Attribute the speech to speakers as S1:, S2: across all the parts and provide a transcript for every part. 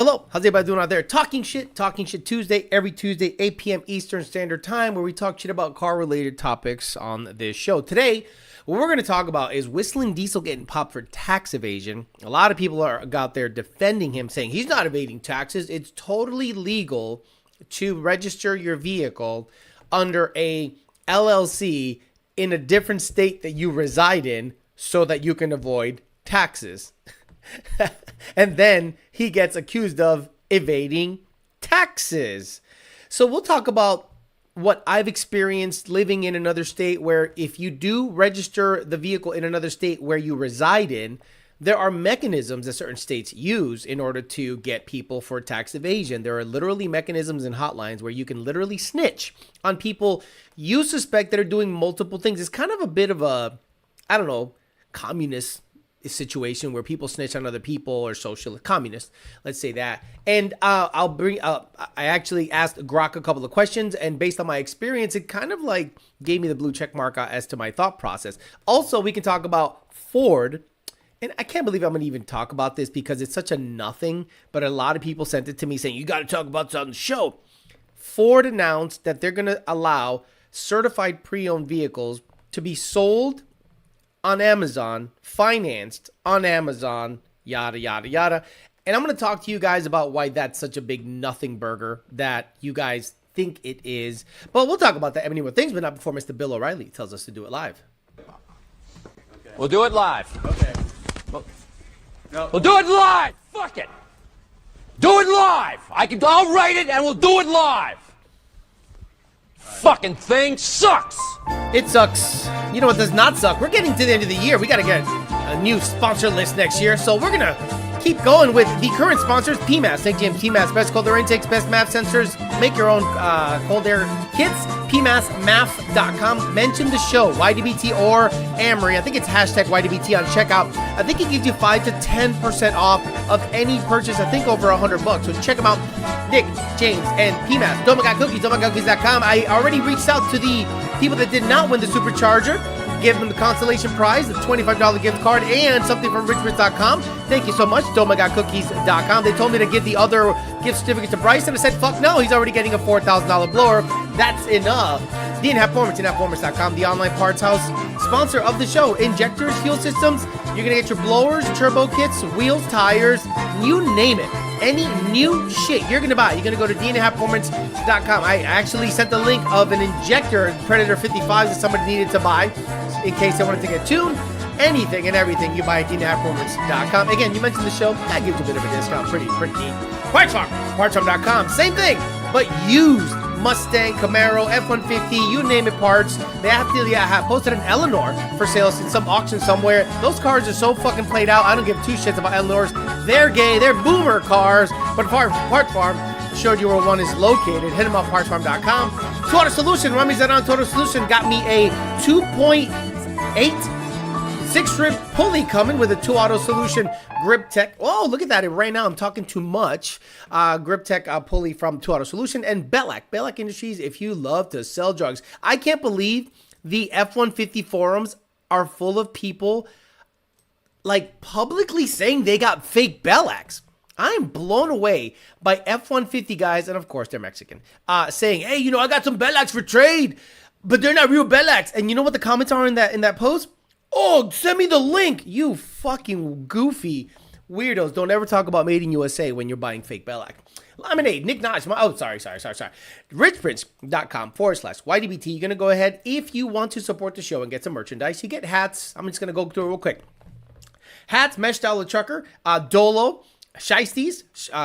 S1: Hello, how's everybody doing out there? Talking Shit Tuesday, every Tuesday, 8 p.m. Eastern Standard Time, where we talk shit about car-related topics on this show. Today, what we're going to talk about is Whistlin Diesel getting popped for tax evasion. A lot of people are out there defending him, saying he's not evading taxes. It's totally legal to register your vehicle under a LLC in a different state that you reside in so that you can avoid taxes. And then he gets accused of evading taxes. So we'll talk about what I've experienced living in another state, where if you do register the vehicle in another state where you reside in, there are mechanisms that certain states use in order to get people for tax evasion. There are literally mechanisms and hotlines where you can literally snitch on people you suspect that are doing multiple things. It's kind of a bit of a, I don't know, communist situation where people snitch on other people, or socialist communist, let's say that. And I'll bring up, I actually asked Grok a couple of questions, and based on my experience, it kind of like gave me the blue check mark as to my thought process. Also, we can talk about Ford. And I can't believe I'm going to even talk about this because it's such a nothing, but a lot of people sent it to me saying, you got to talk about this on the show. Ford announced that they're going to allow certified pre-owned vehicles to be sold on Amazon, financed on Amazon, yada, yada, yada. And I'm going to talk to you guys about why that's such a big nothing burger that you guys think it is. But we'll talk about that and many more things, but not before Mr. Bill O'Reilly tells us to do it live.
S2: Okay. We'll do it live.
S1: Okay.
S2: We'll do it live. Fuck it. Do it live. I'll write it and we'll do it live. Fucking thing sucks.
S1: It sucks. You know what does not suck? We're getting to the end of the year. We got to get a new sponsor list next year. So we're going to keep going with the current sponsors. PMAS, St. James PMAS, best cold air intakes, best MAF sensors. Make your own cold air kits. PMASMAF.com. Mention the show, YDBT or Amory. I think it's hashtag YDBT on checkout. I think it gives you 5 to 10% off of any purchase. I think over $100. So check them out. Nick, James, and PMAS. Don't Got Cookies, Don'tMakeCookies.com. I already reached out to the people that did not win the Supercharger. Give them the consolation prize, the $25 gift card, and something from richbridge.com. Thank you so much, Don'tMakeCookies.com. They told me to give the other gift certificates to Bryce, and I said, fuck no, he's already getting a $4,000 blower. That's enough. D&Half-Performance, the online parts house, sponsor of the show. Injectors, fuel systems, you're going to get your blowers, turbo kits, wheels, tires, you name it. Any new shit you're going to buy, you're going to go to D&Half-Performance.com. I actually sent the link of an injector, Predator 55, that somebody needed to buy in case they wanted to get tuned. Anything and everything you buy at D&Half-Performance.com. Again, you mentioned the show, that gives you a bit of a discount. Pretty neat. Parts Farm, PartsFarm.com. Same thing, but used. Mustang, Camaro, F-150, you name it, parts. They actually have posted an Eleanor for sale in some auction somewhere. Those cars are so fucking played out. I don't give two shits about Eleanors. They're gay. They're boomer cars. But Parts Farm showed you where one is located. Hit them up, PartsFarm.com. Total Solution. Rami's on Total Solution got me a 2.8 6-rib pulley coming with a 2-auto solution grip tech. Oh, look at that. Right now I'm talking too much. Grip tech pulley from 2-auto solution, and Belak Industries, if you love to sell drugs. I can't believe the F-150 forums are full of people like publicly saying they got fake Belaks. I'm blown away by F-150 guys, and of course they're Mexican, saying, hey, you know, I got some Belaks for trade, but they're not real Belaks. And you know what the comments are in that post? Oh, send me the link. You fucking goofy weirdos. Don't ever talk about Made in USA when you're buying fake Belak. Lemonade, Nick Notch. Sorry. Richbridge.com/YDBT. You're going to go ahead. If you want to support the show and get some merchandise, you get hats. I'm just going to go through it real quick. Hats, Mesh Style of Trucker, Dolo, Shiesties,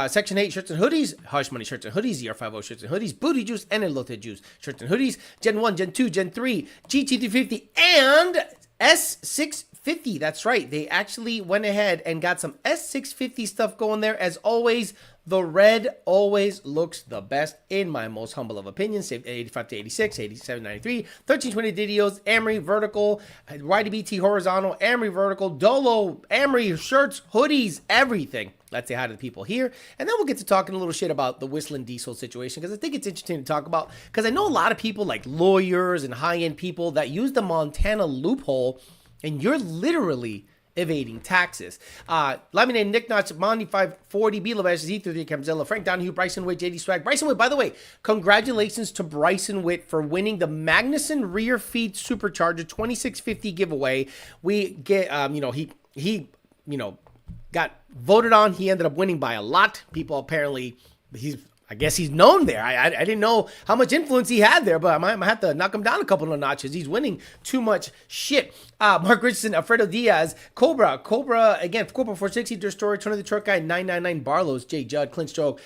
S1: Section 8 shirts and hoodies, Hush Money shirts and hoodies, ZR50 shirts and hoodies, Booty Juice, and Elote Juice shirts and hoodies, Gen 1, Gen 2, Gen 3, GT350, and S650. That's right. They actually went ahead and got some S650 stuff going there. As always, the red always looks the best in my most humble of opinions. Saved 85 to 86, 87 93, 1320 Didios, Amory Vertical, YDBT Horizontal, Amory Vertical, Dolo, Amory shirts, hoodies, everything. Let's say hi to the people here. And then we'll get to talking a little shit about the Whistlin Diesel situation, because I think it's interesting to talk about, because I know a lot of people like lawyers and high-end people that use the Montana loophole, and you're literally evading taxes. Laminated Nick Notch, Mondi 540, B. Levesh, Z33, Camzilla, Frank Donahue, Bryson Witt, JD Swag. Bryson Witt, by the way, congratulations to Bryson Witt for winning the Magnuson rear feed supercharger 2650 giveaway. We get, he got voted on. He ended up winning by a lot. People apparently, I guess he's known there. I didn't know how much influence he had there, but I might have to knock him down a couple of notches. He's winning too much shit. Mark Richardson, Alfredo Diaz, Cobra, again, Cobra 460, Dirt Story, Tony the Truck Guy, 999, Barlow's, Jay Judd, Clint Stroke,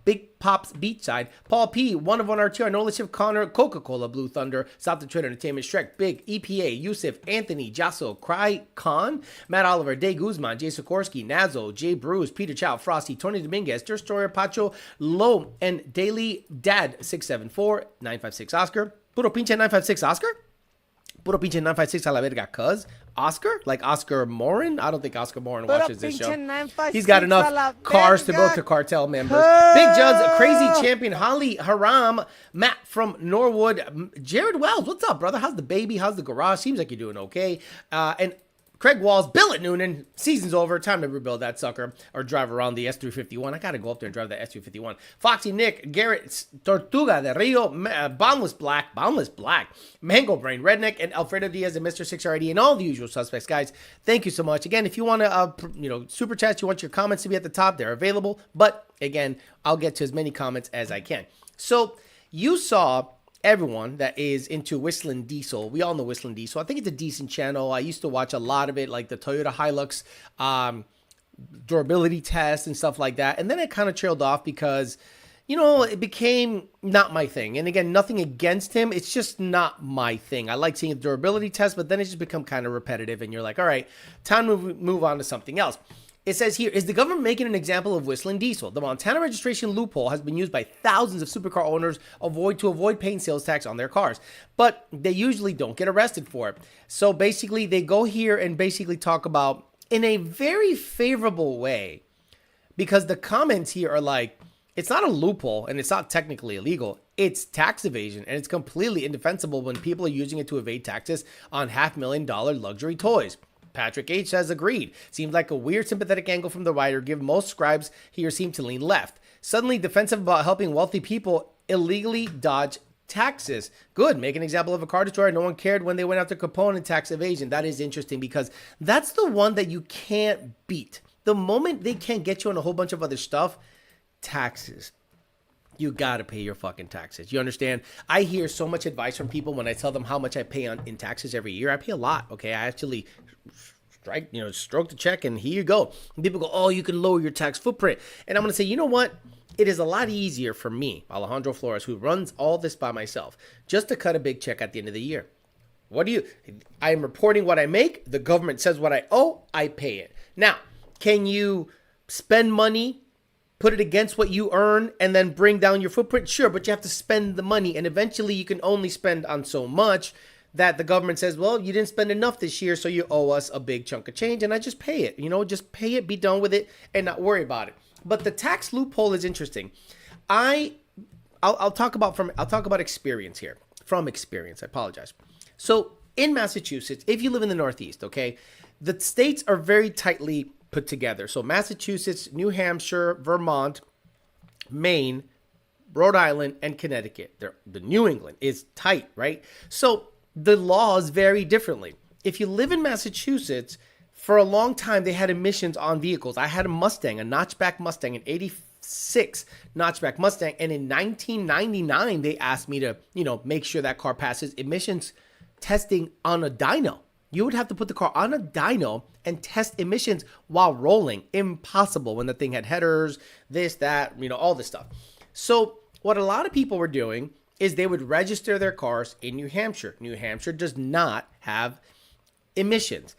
S1: Big Pops Beachside, Paul P, One of One RTR, Nola Shift, Connor, Coca-Cola, Blue Thunder, South Detroit Entertainment, Shrek, Big, EPA, Yusuf, Anthony, Jasso, Cry Khan, Matt Oliver, Day Guzman, Jay Sikorsky, Nazo, Jay Bruce, Peter Chow, Frosty, Tony Dominguez, Dirt Story, Pacho, Low, and Daily Dad 674, 956 Oscar, Puro Pinche 956 Oscar? Puro Pinche 956 a la verga, cuz. Oscar? Like Oscar Morin? I don't think Oscar Morin watches this show. He's got enough cars to vote to cartel members. Big Judd's Crazy Champion, Holly Haram, Matt from Norwood, Jared Wells, what's up, brother? How's the baby? How's the garage? Seems like you're doing okay. And Craig Walls, Billet Noonan, season's over. Time to rebuild that sucker or drive around the S351. I got to go up there and drive the S351. Foxy Nick, Garrett, Tortuga de Rio, Boundless Black, Mango Brain, Redneck, and Alfredo Diaz and Mr. 6RID and all the usual suspects. Guys, thank you so much. Again, if you want to, super chat, you want your comments to be at the top, they're available. But again, I'll get to as many comments as I can. So you saw everyone that is into Whistlin Diesel. We all know Whistlin Diesel. I think it's a decent channel. I used to watch a lot of it, like the Toyota Hilux durability test and stuff like that. And then it kind of trailed off because, it became not my thing. And again, nothing against him. It's just not my thing. I like seeing a durability test, but then it's just become kind of repetitive. And you're like, all right, time to move on to something else. It says here, is the government making an example of Whistlin Diesel? The Montana registration loophole has been used by thousands of supercar owners to avoid paying sales tax on their cars, but they usually don't get arrested for it. So basically, they go here and basically talk about, in a very favorable way, because the comments here are like, it's not a loophole and it's not technically illegal. It's tax evasion, and it's completely indefensible when people are using it to evade taxes on $500,000 luxury toys. Patrick H. has agreed. Seems like a weird sympathetic angle from the writer, given most scribes here seem to lean left. Suddenly defensive about helping wealthy people illegally dodge taxes. Good. Make an example of a car destroyer. No one cared when they went after Capone and tax evasion. That is interesting because that's the one that you can't beat. The moment they can't get you on a whole bunch of other stuff, taxes. You gotta pay your fucking taxes. You understand? I hear so much advice from people when I tell them how much I pay in taxes every year. I pay a lot, okay? I actually stroke the check and here you go. And people go, oh, you can lower your tax footprint. And I'm gonna say, you know what? It is a lot easier for me, Alejandro Flores, who runs all this by myself, just to cut a big check at the end of the year. I am reporting what I make. The government says what I owe. I pay it. Now, can you spend money, put it against what you earn, and then bring down your footprint? Sure, but you have to spend the money, and eventually you can only spend on so much that the government says, well, you didn't spend enough this year, so you owe us a big chunk of change, and I just pay it. Just pay it, be done with it, and not worry about it. But the tax loophole is interesting. I'll talk about experience here. From experience, I apologize. So in Massachusetts, if you live in the Northeast, okay, the states are very tightly put together. So Massachusetts, New Hampshire, Vermont, Maine, Rhode Island, and Connecticut. The New England is tight, right? So the laws vary differently. If you live in Massachusetts, for a long time, they had emissions on vehicles. I had a Mustang, a notchback Mustang, an 86 notchback Mustang. And in 1999, they asked me to, make sure that car passes emissions testing on a dyno. You would have to put the car on a dyno and test emissions while rolling. Impossible when the thing had headers, this, that, all this stuff. So what a lot of people were doing is they would register their cars in New Hampshire. New Hampshire does not have emissions,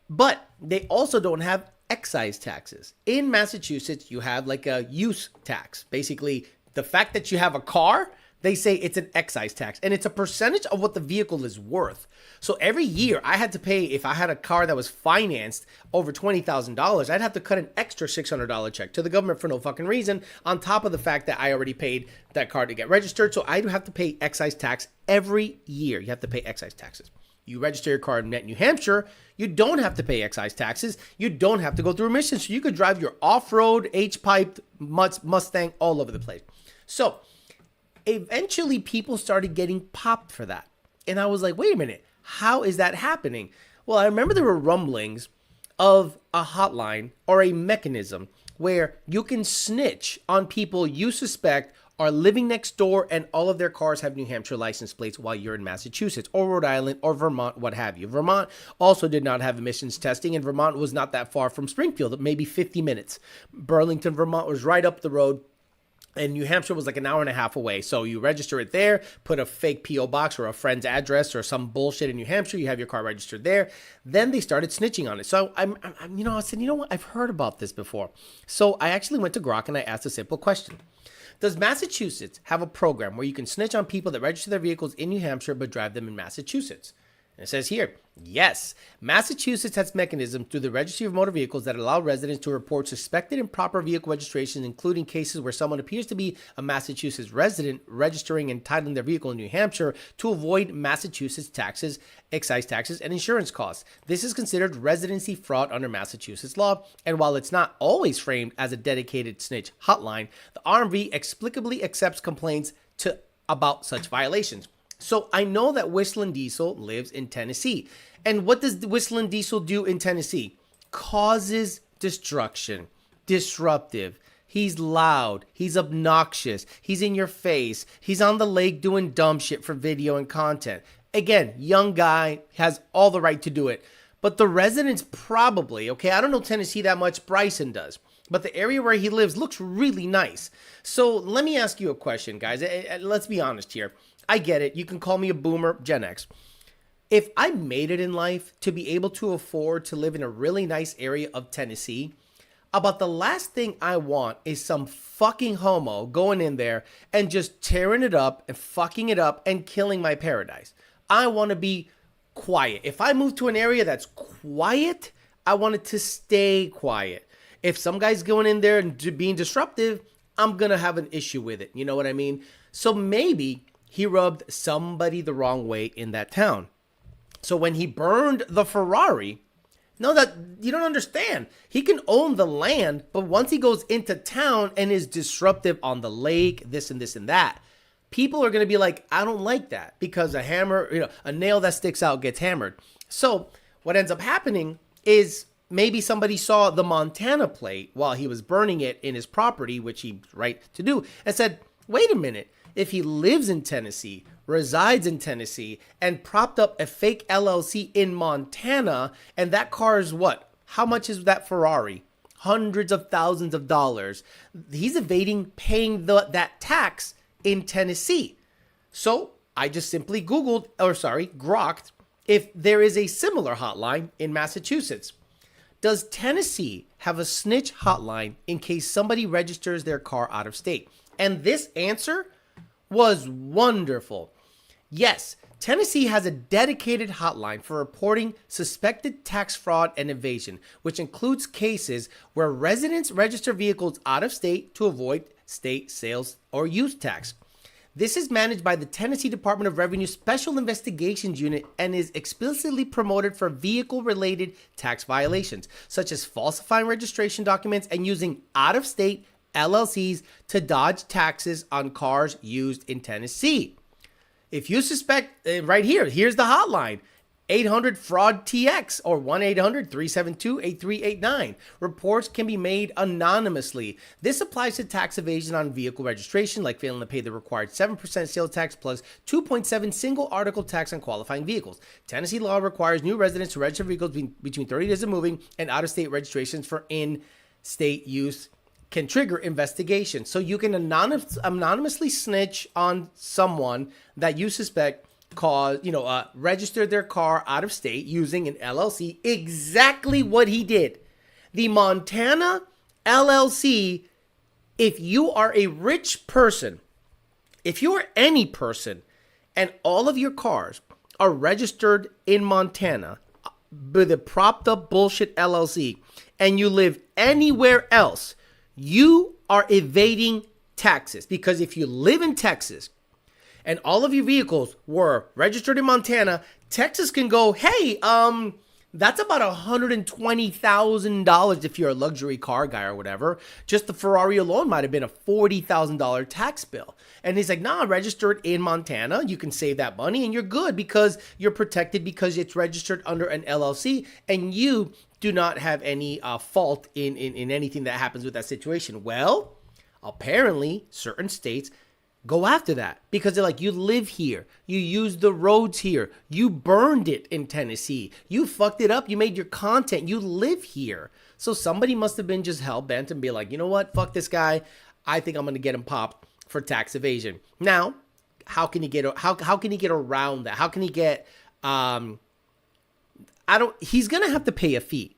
S1: but they also don't have excise taxes. In Massachusetts, you have like a use tax. Basically, the fact that you have a car, they say it's an excise tax, and it's a percentage of what the vehicle is worth. So every year I had to pay, if I had a car that was financed over $20,000, I'd have to cut an extra $600 check to the government for no fucking reason, on top of the fact that I already paid that car to get registered. So I do have to pay excise tax every year. You have to pay excise taxes. You register your car in New Hampshire, you don't have to pay excise taxes. You don't have to go through emissions. So you could drive your off-road, H-piped Mustang all over the place. So eventually people started getting popped for that. And I was like, wait a minute, how is that happening? Well, I remember there were rumblings of a hotline or a mechanism where you can snitch on people you suspect are living next door and all of their cars have New Hampshire license plates while you're in Massachusetts or Rhode Island or Vermont, what have you. Vermont also did not have emissions testing, and Vermont was not that far from Springfield, maybe 50 minutes. Burlington, Vermont was right up the road. And New Hampshire was like an hour and a half away. So you register it there, put a fake P.O. box or a friend's address or some bullshit in New Hampshire. You have your car registered there. Then they started snitching on it. So I said, you know what? I've heard about this before. So I actually went to Grok and I asked a simple question. Does Massachusetts have a program where you can snitch on people that register their vehicles in New Hampshire but drive them in Massachusetts? And it says here, yes, Massachusetts has mechanisms through the Registry of Motor Vehicles that allow residents to report suspected improper vehicle registrations, including cases where someone appears to be a Massachusetts resident registering and titling their vehicle in New Hampshire to avoid Massachusetts taxes, excise taxes, and insurance costs. This is considered residency fraud under Massachusetts law, and while it's not always framed as a dedicated snitch hotline, the RMV explicably accepts complaints about such violations. So I know that Whistlin Diesel lives in Tennessee. And what does Whistlin Diesel do in Tennessee? Causes destruction, disruptive. He's loud. He's obnoxious. He's in your face. He's on the lake doing dumb shit for video and content. Again, young guy, has all the right to do it. But the residents probably, okay, I don't know Tennessee that much. Bryson does. But the area where he lives looks really nice. So let me ask you a question, guys. Let's be honest here. I get it. You can call me a boomer, Gen X. If I made it in life to be able to afford to live in a really nice area of Tennessee, about the last thing I want is some fucking homo going in there and just tearing it up and fucking it up and killing my paradise. I want to be quiet. If I move to an area that's quiet, I want it to stay quiet. If some guy's going in there and being disruptive, I'm going to have an issue with it. You know what I mean? So maybe he rubbed somebody the wrong way in that town. So when he burned the Ferrari, no, that you don't understand. He can own the land, but once he goes into town and is disruptive on the lake, this and this and that, people are going to be like, I don't like that because a hammer, a nail that sticks out gets hammered. So what ends up happening is maybe somebody saw the Montana plate while he was burning it in his property, which he's right to do, and said, wait a minute. If he lives in Tennessee, resides in Tennessee, and propped up a fake LLC in Montana, and that car is what? How much is that Ferrari? Hundreds of thousands of dollars. He's evading paying that tax in Tennessee. So I just simply grokked if there is a similar hotline in Massachusetts. Does Tennessee have a snitch hotline in case somebody registers their car out of state? And this answer was wonderful. Yes, Tennessee has a dedicated hotline for reporting suspected tax fraud and evasion, which includes cases where residents register vehicles out of state to avoid state sales or use tax. This is managed by the Tennessee Department of Revenue Special Investigations Unit and is explicitly promoted for vehicle-related tax violations, such as falsifying registration documents and using out-of-state LLCs to dodge taxes on cars used in Tennessee. If you suspect, right here, here's the hotline, 800-FRAUD-TX or 1-800-372-8389. Reports can be made anonymously. This applies to tax evasion on vehicle registration, like failing to pay the required 7% sales tax plus 2.7 single article tax on qualifying vehicles. Tennessee law requires new residents to register vehicles between 30 days of moving, and out-of-state registrations for in-state use can trigger investigation. So you can anonymously snitch on someone that you suspect registered their car out of state using an LLC. Exactly what he did. The Montana LLC, if you are a rich person, if you are any person, and all of your cars are registered in Montana with a propped up bullshit LLC, and you live anywhere else, you are evading taxes. Because if you live in Texas and all of your vehicles were registered in Montana, Texas can go, hey, that's about $120,000 if you're a luxury car guy or whatever. Just the Ferrari alone might have been a $40,000 tax bill. And he's like, nah, register it in Montana. You can save that money and you're good because you're protected because it's registered under an LLC and you do not have any fault in anything that happens with that situation. Well, apparently certain states go after that because they're like, you live here, you use the roads here, you burned it in Tennessee, you fucked it up, you made your content, you live here. So somebody must have been just hell-bent and be like, you know what, fuck this guy, I think I'm gonna get him popped for tax evasion. Now, how can he get around that? How can he get he's gonna have to pay a fee.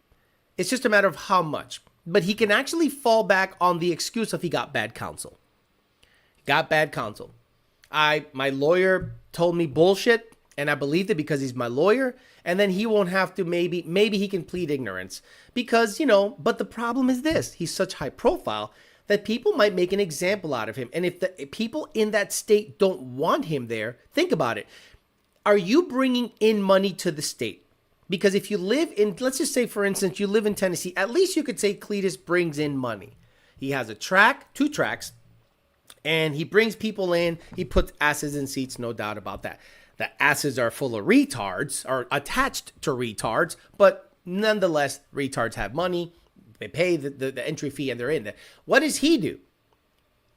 S1: It's just a matter of how much. But he can actually fall back on the excuse if he got bad counsel. My lawyer told me bullshit and I believed it because he's my lawyer, and then he won't have to, maybe he can plead ignorance because, but the problem is this, he's such high profile that people might make an example out of him. And if the people in that state don't want him there, think about it. Are you bringing in money to the state? Because if you live in, let's just say, for instance, you live in Tennessee, at least you could say Cletus brings in money. He has a track, 2 tracks, and he brings people in. He puts asses in seats, no doubt about that. The asses are full of retards, are attached to retards, but nonetheless, retards have money. They pay the entry fee and they're in there. What does he do?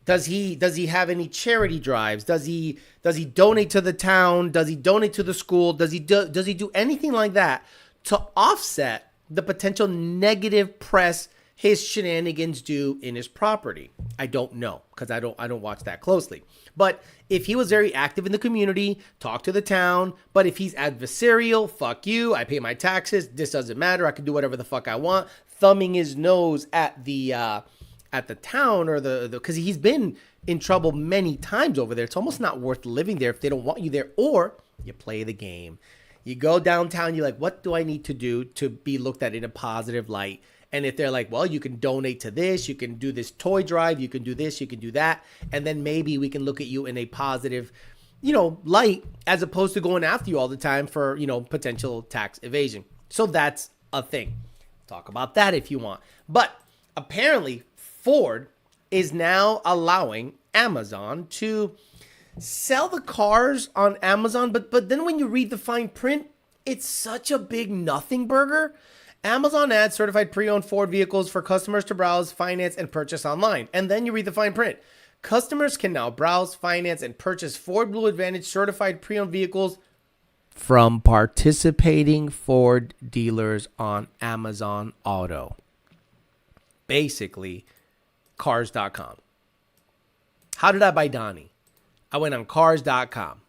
S1: Does he have any charity drives? Does he donate to the town? Does he donate to the school? Does he do anything like that to offset the potential negative press his shenanigans do in his property? I don't know because I don't watch that closely. But if he was very active in the community, talk to the town. But if he's adversarial, fuck you, I pay my taxes, this doesn't matter, I can do whatever the fuck I want, thumbing his nose at the town or the because he's been in trouble many times over there. It's almost not worth living there if they don't want you there. Or you play the game. You go downtown, you're like, what do I need to do to be looked at in a positive light? And if they're like, well, you can donate to this, you can do this toy drive, you can do this, you can do that, and then maybe we can look at you in a positive, light, as opposed to going after you all the time for, potential tax evasion. So that's a thing. Talk about that if you want. But apparently Ford is now allowing Amazon to sell the cars on Amazon, but then when you read the fine print, it's such a big nothing burger. Amazon adds certified pre-owned Ford vehicles for customers to browse, finance, and purchase online. And then you read the fine print. Customers can now browse, finance, and purchase Ford Blue Advantage certified pre-owned vehicles from participating Ford dealers on Amazon Auto. Basically, cars.com. How did I buy Donnie? I went on cars.com.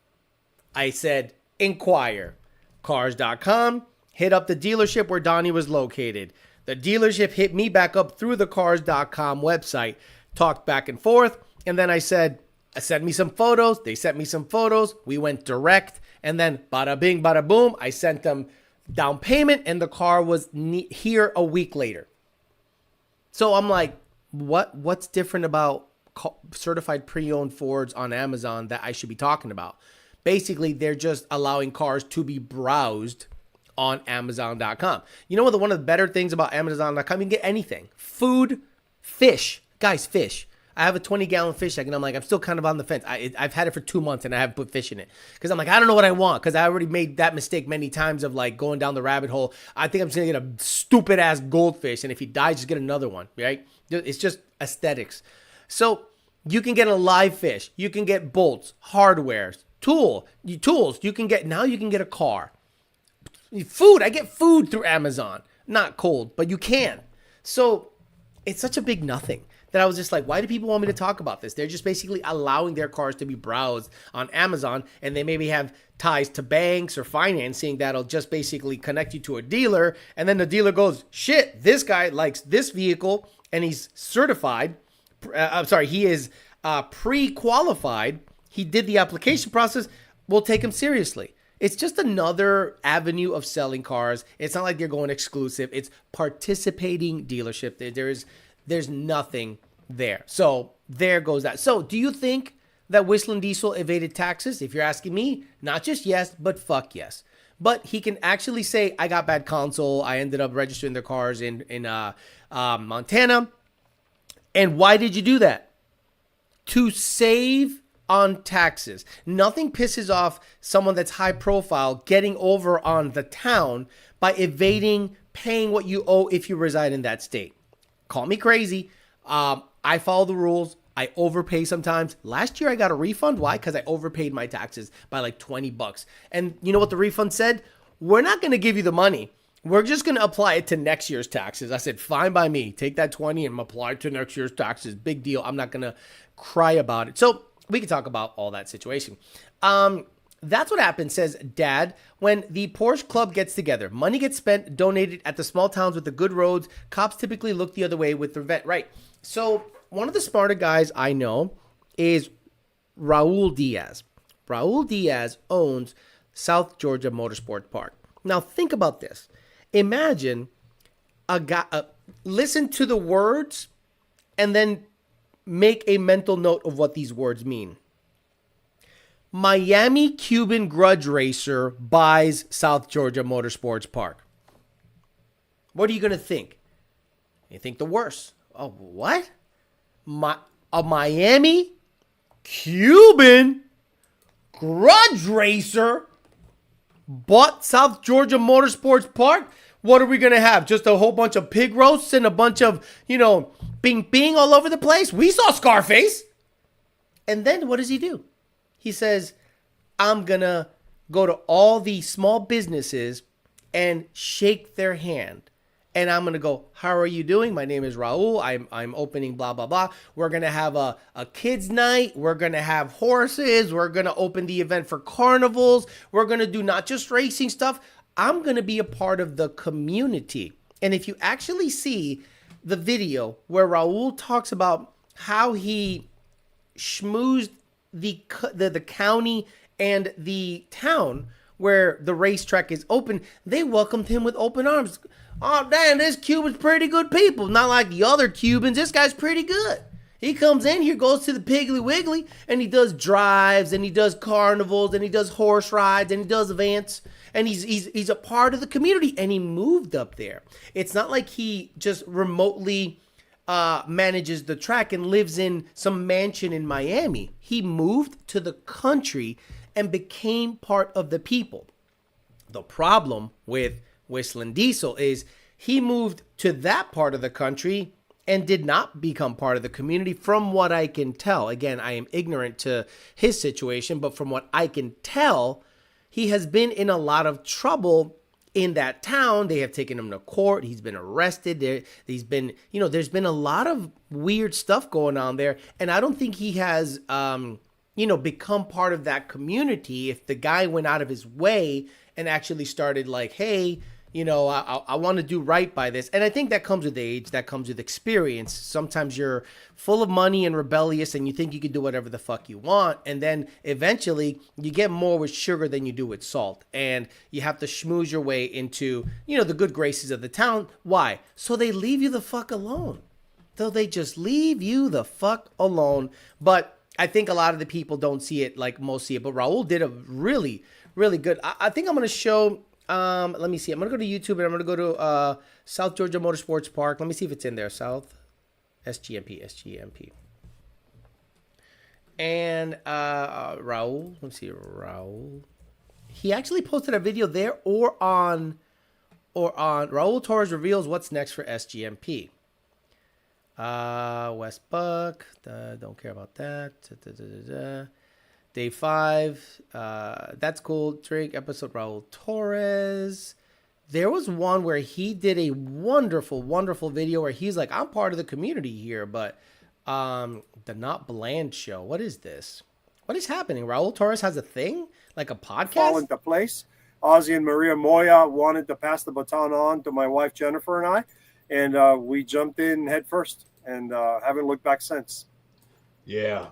S1: I said, inquire. Cars.com. Hit up the dealership where Donnie was located. The dealership hit me back up through the cars.com website, talked back and forth, and then I said, send me some photos. They sent me some photos. We went direct, and then bada bing, bada boom, I sent them down payment, and the car was here a week later. So I'm like, what's different about certified pre-owned Fords on Amazon that I should be talking about? Basically, they're just allowing cars to be browsed on Amazon.com. You know what? One of the better things about Amazon.com, you can get anything. Food, fish. Guys, fish. I have a 20-gallon fish tank, and I'm like, I'm still kind of on the fence. I've had it for 2 months, and I haven't put fish in it. Because I'm like, I don't know what I want, because I already made that mistake many times of, like, going down the rabbit hole. I think I'm just going to get a stupid-ass goldfish, and if he dies, just get another one, right? It's just aesthetics. So you can get a live fish. You can get bolts, hardware, tools. You can get a car. Food, I get food through Amazon. Not cold, but you can. So it's such a big nothing that I was just like, why do people want me to talk about this? They're just basically allowing their cars to be browsed on Amazon, and they maybe have ties to banks or financing that'll just basically connect you to a dealer, and then the dealer goes, shit, this guy likes this vehicle, and he's certified. He is pre-qualified. He did the application process. We'll take him seriously. It's just another avenue of selling cars. It's not like they're going exclusive. It's participating dealership. There's nothing there. So there goes that. So do you think that Whistlin Diesel evaded taxes? If you're asking me, not just yes, but fuck yes. but he can actually say, I got bad console. I ended up registering their cars in Montana. And why did you do that? To save on taxes. Nothing pisses off someone that's high profile getting over on the town by evading paying what you owe if you reside in that state. Call me crazy. I follow the rules. I overpay sometimes. Last year I got a refund. Why? Because I overpaid my taxes by like $20. And you know what the refund said? We're not going to give you the money. We're just going to apply it to next year's taxes. I said, fine by me. Take that 20 and apply it to next year's taxes. Big deal. I'm not going to cry about it. So we can talk about all that situation. That's what happens, says Dad, when the Porsche Club gets together. Money gets spent, donated at the small towns with the good roads. Cops typically look the other way with their vet. Right. So one of the smarter guys I know is Raul Diaz. Raul Diaz owns South Georgia Motorsports Park. Now think about this. Imagine a guy, listen to the words and then make a mental note of what these words mean. Miami Cuban grudge racer buys South Georgia Motorsports Park. What are you going to think? You think the worst. Oh, what? A Miami Cuban grudge racer bought South Georgia Motorsports Park? What are we going to have? Just a whole bunch of pig roasts and a bunch of, bing all over the place? We saw Scarface. And then what does he do? He says, I'm going to go to all the small businesses and shake their hand. And I'm going to go, how are you doing? My name is Raul. I'm opening blah, blah, blah. We're going to have a kids night. We're going to have horses. We're going to open the event for carnivals. We're going to do not just racing stuff. I'm going to be a part of the community. And if you actually see the video where Raul talks about how he schmoozed the county and the town where the racetrack is open, they welcomed him with open arms. Oh, damn, this Cuban's pretty good people. Not like the other Cubans. This guy's pretty good. He comes in here, goes to the Piggly Wiggly, and he does drives, and he does carnivals, and he does horse rides, and he does events. And he's a part of the community, and he moved up there. It's not like he just remotely manages the track and lives in some mansion in Miami. He moved to the country and became part of the people. The problem with Whistlin Diesel is he moved to that part of the country and did not become part of the community, from what I can tell. Again, I am ignorant to his situation, but from what I can tell, he has been in a lot of trouble in that town. They have taken him to court. He's been arrested. There's been a lot of weird stuff going on there. And I don't think he has, become part of that community if the guy went out of his way and actually started like, hey, I want to do right by this. And I think that comes with age. That comes with experience. Sometimes you're full of money and rebellious and you think you can do whatever the fuck you want. And then eventually you get more with sugar than you do with salt. And you have to schmooze your way into, the good graces of the town. Why? So they leave you the fuck alone. So they just leave you the fuck alone. But I think a lot of the people don't see it like most see it. But Raul did a really, really good. I think I'm going to show... let me see. I'm going to go to YouTube and I'm going to go to South Georgia Motorsports Park. Let me see if it's in there. South SGMP. And Raul. Let me see. Raul. He actually posted a video there or on Raul Torres reveals what's next for SGMP. West Buck. Don't care about that. Day 5, that's cool. Drake episode, Raul Torres. There was one where he did a wonderful, wonderful video where he's like, I'm part of the community here, but the Not Bland show. What is this? What is happening? Raul Torres has a thing? Like a podcast?
S3: Fall into place. Ozzy and Maria Moya wanted to pass the baton on to my wife, Jennifer, and I, and we jumped in head first and haven't looked back since.
S4: Yeah,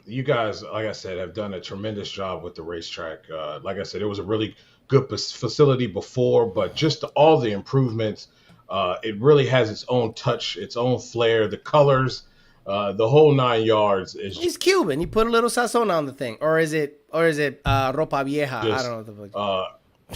S4: you guys, like I said, have done a tremendous job with the racetrack. Like I said, it was a really good facility before, but just all the improvements, it really has its own touch, its own flair, the colors, the whole 9 yards.
S1: He's Cuban. You put a little sazon on the thing, or is it ropa vieja? I don't know what the fuck.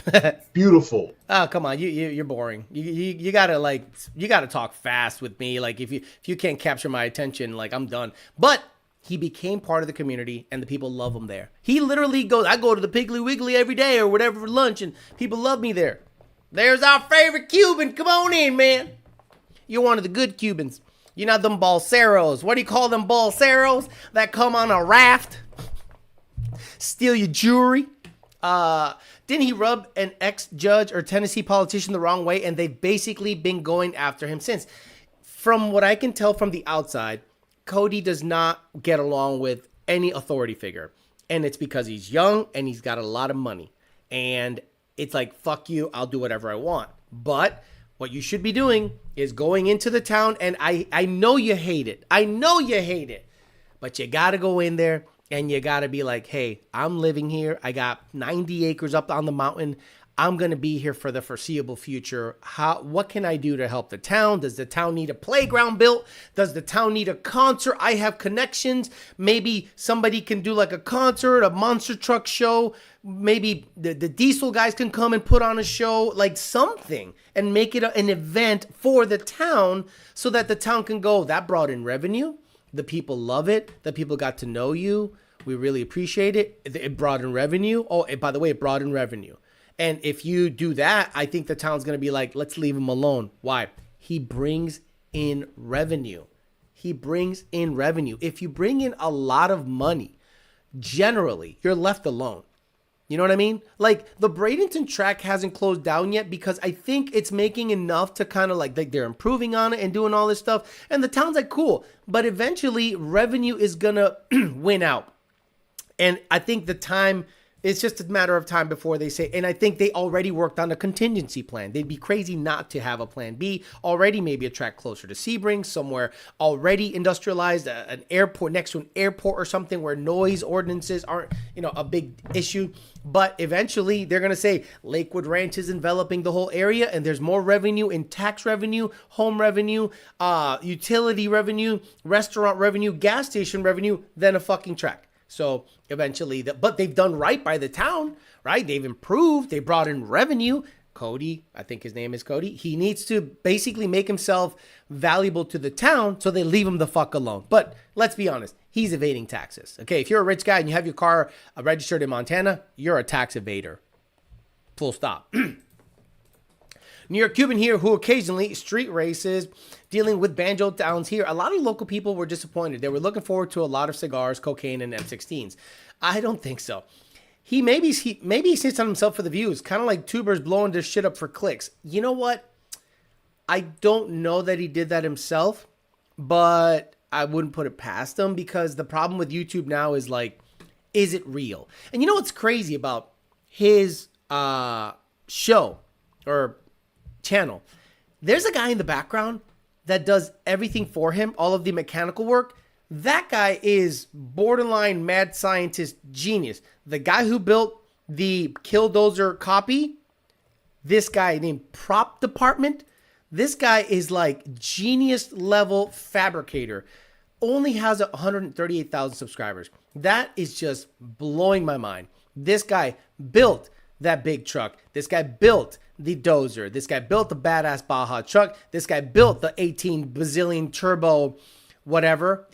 S4: Beautiful.
S1: Oh, come on, you're boring. You gotta talk fast with me. Like if you can't capture my attention, like I'm done. But he became part of the community, and the people love him there. He literally goes, I go to the Piggly Wiggly every day or whatever for lunch, and people love me there. There's our favorite Cuban. Come on in, man. You're one of the good Cubans. You're not them balseros. What do you call them balseros that come on a raft, steal your jewelry? Didn't he rub an ex-judge or Tennessee politician the wrong way? And they've basically been going after him since. From what I can tell from the outside, Cody does not get along with any authority figure. And it's because he's young and he's got a lot of money. And it's like, fuck you, I'll do whatever I want. But what you should be doing is going into the town, and I know you hate it. I know you hate it. But you got to go in there. And you got to be like, hey, I'm living here. I got 90 acres up on the mountain. I'm going to be here for the foreseeable future. What can I do to help the town? Does the town need a playground built? Does the town need a concert? I have connections. Maybe somebody can do like a concert, a monster truck show. Maybe the diesel guys can come and put on a show, like something, and make it an event for the town so that the town can go, that brought in revenue. The people love it. The people got to know you. We really appreciate it. It brought in revenue. Oh, and by the way, it brought in revenue. And if you do that, I think the town's going to be like, let's leave him alone. Why? He brings in revenue. He brings in revenue. If you bring in a lot of money, generally, you're left alone. You know what I mean? Like the Bradenton track hasn't closed down yet because I think it's making enough to kind of like they're improving on it and doing all this stuff. And the town's like, cool. But eventually revenue is going to win out. And I think the time, it's just a matter of time before they say, and I think they already worked on a contingency plan. They'd be crazy not to have a plan B already, maybe a track closer to Sebring, somewhere already industrialized, an airport next to an airport or something where noise ordinances aren't, a big issue. But eventually they're going to say Lakewood Ranch is enveloping the whole area and there's more revenue in tax revenue, home revenue, utility revenue, restaurant revenue, gas station revenue than a fucking track. So eventually, but they've done right by the town, right? They've improved. They brought in revenue. Cody, I think his name is Cody. He needs to basically make himself valuable to the town so they leave him the fuck alone. But let's be honest, he's evading taxes. Okay, if you're a rich guy and you have your car registered in Montana, you're a tax evader. Full stop. New York Cuban here who occasionally street races, dealing with banjo downs here. A lot of local people were disappointed. They were looking forward to a lot of cigars, cocaine, and M16s. I don't think so. Maybe he sits on himself for the views, kind of like tubers blowing their shit up for clicks. You know what? I don't know that he did that himself, but I wouldn't put it past him because the problem with YouTube now is like, is it real? And you know what's crazy about his show or channel? There's a guy in the background that does everything for him, all of the mechanical work. That guy is borderline mad scientist genius. The guy who built the Killdozer copy, this guy named Prop Department, this guy is like genius level fabricator. Only has 138,000 subscribers. That is just blowing my mind. This guy built that big truck. This guy built the dozer. This guy built the badass Baja truck. This guy built the 18 bazillion turbo whatever.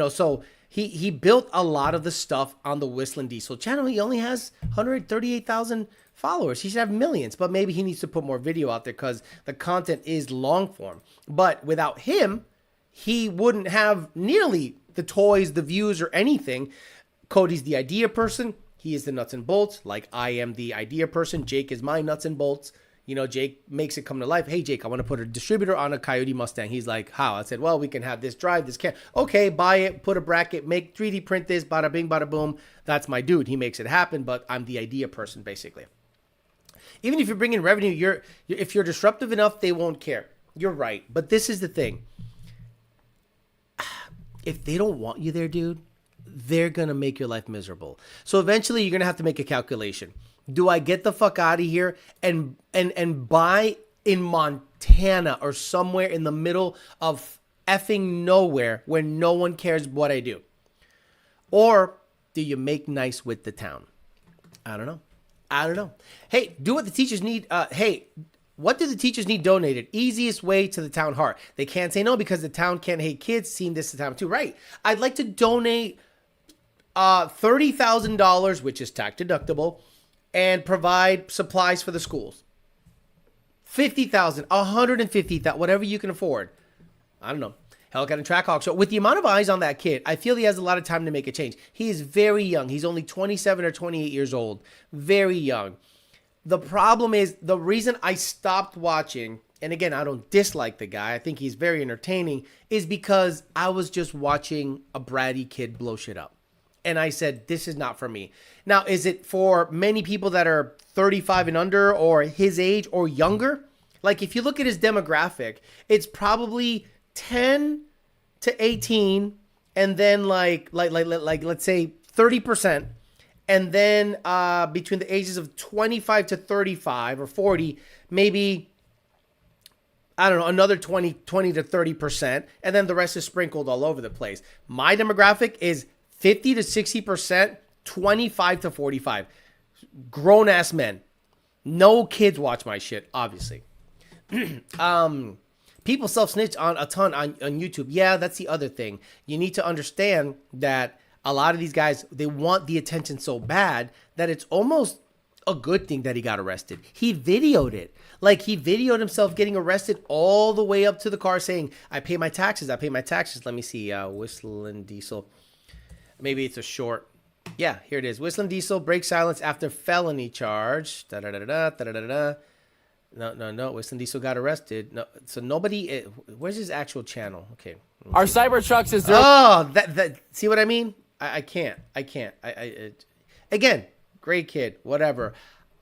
S1: So he built a lot of the stuff on the Whistlin Diesel channel. He only has 138,000 followers. He should have millions, but maybe he needs to put more video out there because the content is long form. But without him, he wouldn't have nearly the toys, the views, or anything. Cody's the idea person. He is the nuts and bolts, like I am the idea person. Jake is my nuts and bolts. Jake makes it come to life. Hey, Jake, I want to put a distributor on a Coyote Mustang. He's like, how? I said, well, we can have this drive, this can. Okay, buy it, put a bracket, make 3D print this, bada bing, bada boom. That's my dude. He makes it happen, but I'm the idea person, basically. Even if you bring in revenue, if you're disruptive enough, they won't care. You're right. But this is the thing. If they don't want you there, dude, they're going to make your life miserable. So eventually you're going to have to make a calculation. Do I get the fuck out of here and buy in Montana or somewhere in the middle of effing nowhere where no one cares what I do? Or do you make nice with the town? I don't know. I don't know. Hey, do what the teachers need. Hey, what do the teachers need donated? Easiest way to the town heart. They can't say no because the town can't hate kids. Seen this the time too. Right. I'd like to donate $30,000, which is tax deductible, and provide supplies for the schools. 50,000, 150,000, whatever you can afford. I don't know. Hellcat and Trackhawk. So with the amount of eyes on that kid, I feel he has a lot of time to make a change. He is very young. He's only 27 or 28 years old. Very young. The problem is, the reason I stopped watching, and again, I don't dislike the guy, I think he's very entertaining, is because I was just watching a bratty kid blow shit up. And I said, this is not for me. Now, is it for many people that are 35 and under or his age or younger? Like, if you look at his demographic, it's probably 10 to 18, and then like let's say 30%, and then between the ages of 25 to 35 or 40, maybe, I don't know, another 20 to 30%, and then the rest is sprinkled all over the place. My demographic is 50 to 60%, 25 to 45. Grown ass men. No kids watch my shit, obviously. People self-snitch on a ton on YouTube. Yeah, that's the other thing. You need to understand that a lot of these guys, they want the attention so bad that it's almost a good thing that he got arrested. He videoed it. Like, he videoed himself getting arrested all the way up to the car saying, I pay my taxes, I pay my taxes. Let me see, Whistlin Diesel. Maybe it's a short. Yeah, here it is. Whistlin Diesel breaks silence after felony charge. Da-da-da-da, da-da-da-da. No. Whistlin Diesel got arrested. No, so nobody. Where's his actual channel? Okay.
S2: Our Cybertrucks is there.
S1: Oh, that. See what I mean? I can't. Again, great kid, whatever.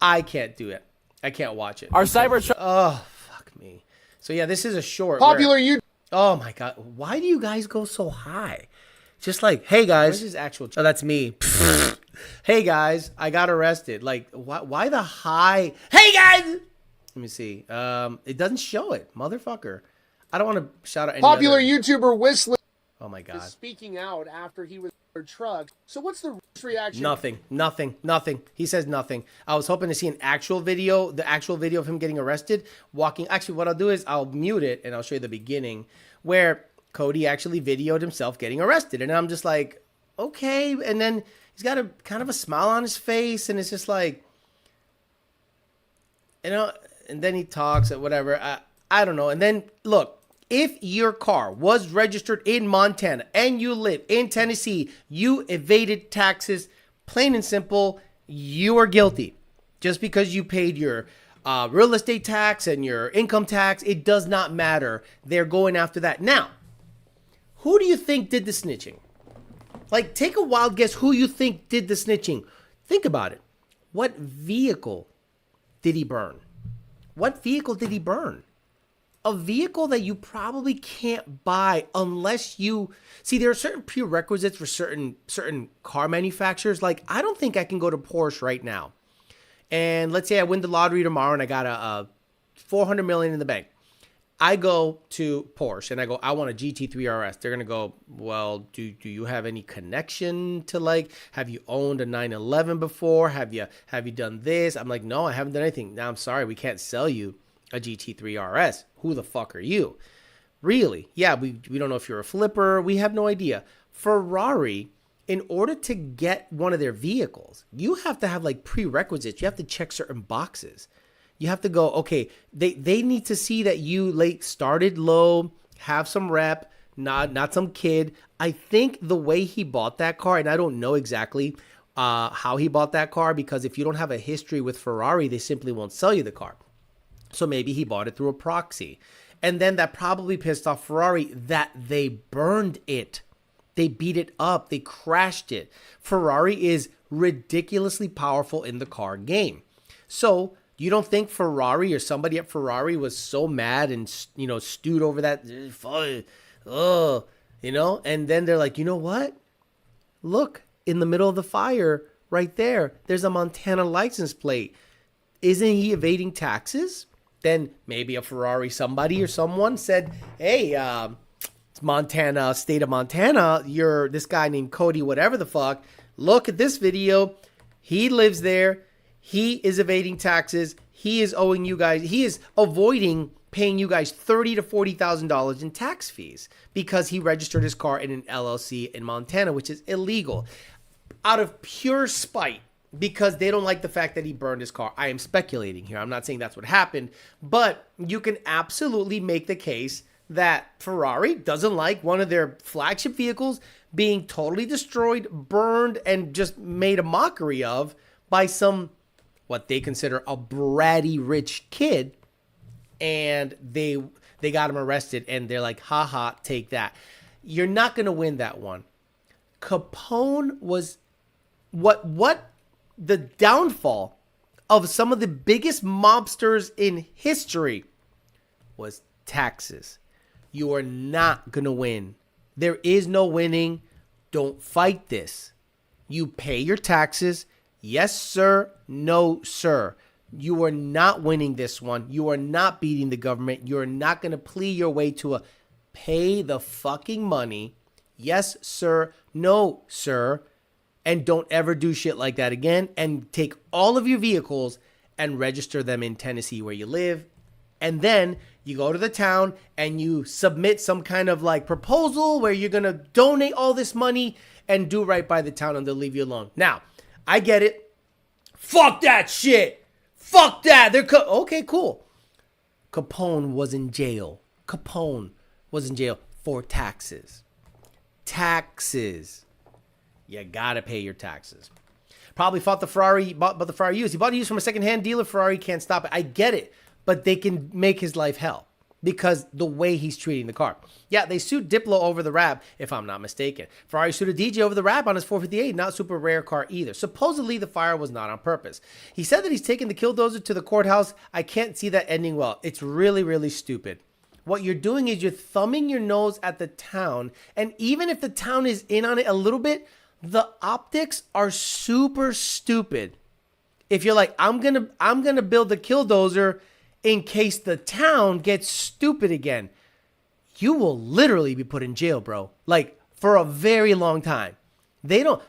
S1: I can't do it. I can't watch it.
S2: Our Cybertruck.
S1: Oh, fuck me. So yeah, this is a short.
S5: Popular you.
S1: Oh my god, why do you guys go so high? Just like, hey guys. Where's his actual? Oh, that's me. Hey guys, I got arrested. Like, why the high? Hey guys. Let me see. It doesn't show it, motherfucker. I don't want to shout out any
S5: Popular
S1: other...
S5: YouTuber Whistlin
S1: Oh my god.
S5: is speaking out after he was in truck. So what's the reaction?
S1: Nothing. He says nothing. I was hoping to see an actual video, the actual video of him getting arrested, walking. Actually, what I'll do is I'll mute it and I'll show you the beginning where Cody actually videoed himself getting arrested. And I'm just like, okay. And then he's got a kind of a smile on his face, and it's just like, you know, and then he talks or whatever. I don't know. And then look, if your car was registered in Montana and you live in Tennessee, you evaded taxes, plain and simple, you are guilty. Just because you paid your real estate tax and your income tax, it does not matter. They're going after that. Now, who do you think did the snitching? Like, take a wild guess who you think did the snitching. Think about it. What vehicle did he burn? What vehicle did he burn? A vehicle that you probably can't buy unless you... See, there are certain prerequisites for certain car manufacturers. Like, I don't think I can go to Porsche right now. And let's say I win the lottery tomorrow and I got a $400 million in the bank. I go to Porsche and I go, I want a GT3 RS. They're going to go, well, do you have any connection to, like, have you owned a 911 before? Have you done this? I'm like, no, I haven't done anything. Now, I'm sorry, we can't sell you a GT3 RS. Who the fuck are you? Really? Yeah, we don't know if you're a flipper. We have no idea. Ferrari, in order to get one of their vehicles, you have to have like prerequisites. You have to check certain boxes. You have to go, okay, they need to see that you like started low, have some rep, not some kid. I think the way he bought that car, and I don't know exactly how he bought that car, because if you don't have a history with Ferrari, they simply won't sell you the car. So maybe he bought it through a proxy. And then that probably pissed off Ferrari that they burned it. They beat it up. They crashed it. Ferrari is ridiculously powerful in the car game. So you don't think Ferrari or somebody at Ferrari was so mad and, you know, stewed over that? You know, and then they're like, you know what? Look, in the middle of the fire right there, there's a Montana license plate. Isn't he evading taxes? Then maybe a Ferrari somebody or someone said, hey, it's Montana, state of Montana. You're this guy named Cody, whatever the fuck. Look at this video. He lives there. He is evading taxes. He is owing you guys. He is avoiding paying you guys $30,000 to $40,000 in tax fees because he registered his car in an LLC in Montana, which is illegal, out of pure spite because they don't like the fact that he burned his car. I am speculating here. I'm not saying that's what happened, but you can absolutely make the case that Ferrari doesn't like one of their flagship vehicles being totally destroyed, burned, and just made a mockery of by some, what they consider a bratty rich kid. And they got him arrested, and they're like, haha, take that. You're not going to win that one. Capone was what the downfall of some of the biggest mobsters in history was taxes. You are not going to win. There is no winning. Don't fight this. You pay your taxes. Yes, sir. No, sir. You are not winning this one. You are not beating the government. You are not going to plead your way to a pay the fucking money. Yes, sir. No, sir. And don't ever do shit like that again. And take all of your vehicles and register them in Tennessee where you live. And then you go to the town and you submit some kind of like proposal where you're going to donate all this money and do right by the town and they'll leave you alone. Now, I get it. Fuck that shit. Fuck that. Okay, cool. Capone was in jail. Capone was in jail for taxes. Taxes. You gotta pay your taxes. Probably bought the Ferrari used. He bought it used from a secondhand dealer. Ferrari can't stop it. I get it. But they can make his life hell because the way he's treating the car. Yeah, they sued Diplo over the rap, if I'm not mistaken. Ferrari sued a DJ over the rap on his 458, not super rare car either. Supposedly, the fire was not on purpose. He said that he's taking the killdozer to the courthouse. I can't see that ending well. It's really, really stupid. What you're doing is you're thumbing your nose at the town, and even if the town is in on it a little bit, the optics are super stupid. If you're like, I'm gonna build the killdozer in case the town gets stupid again, you will literally be put in jail, bro. Like, for a very long time.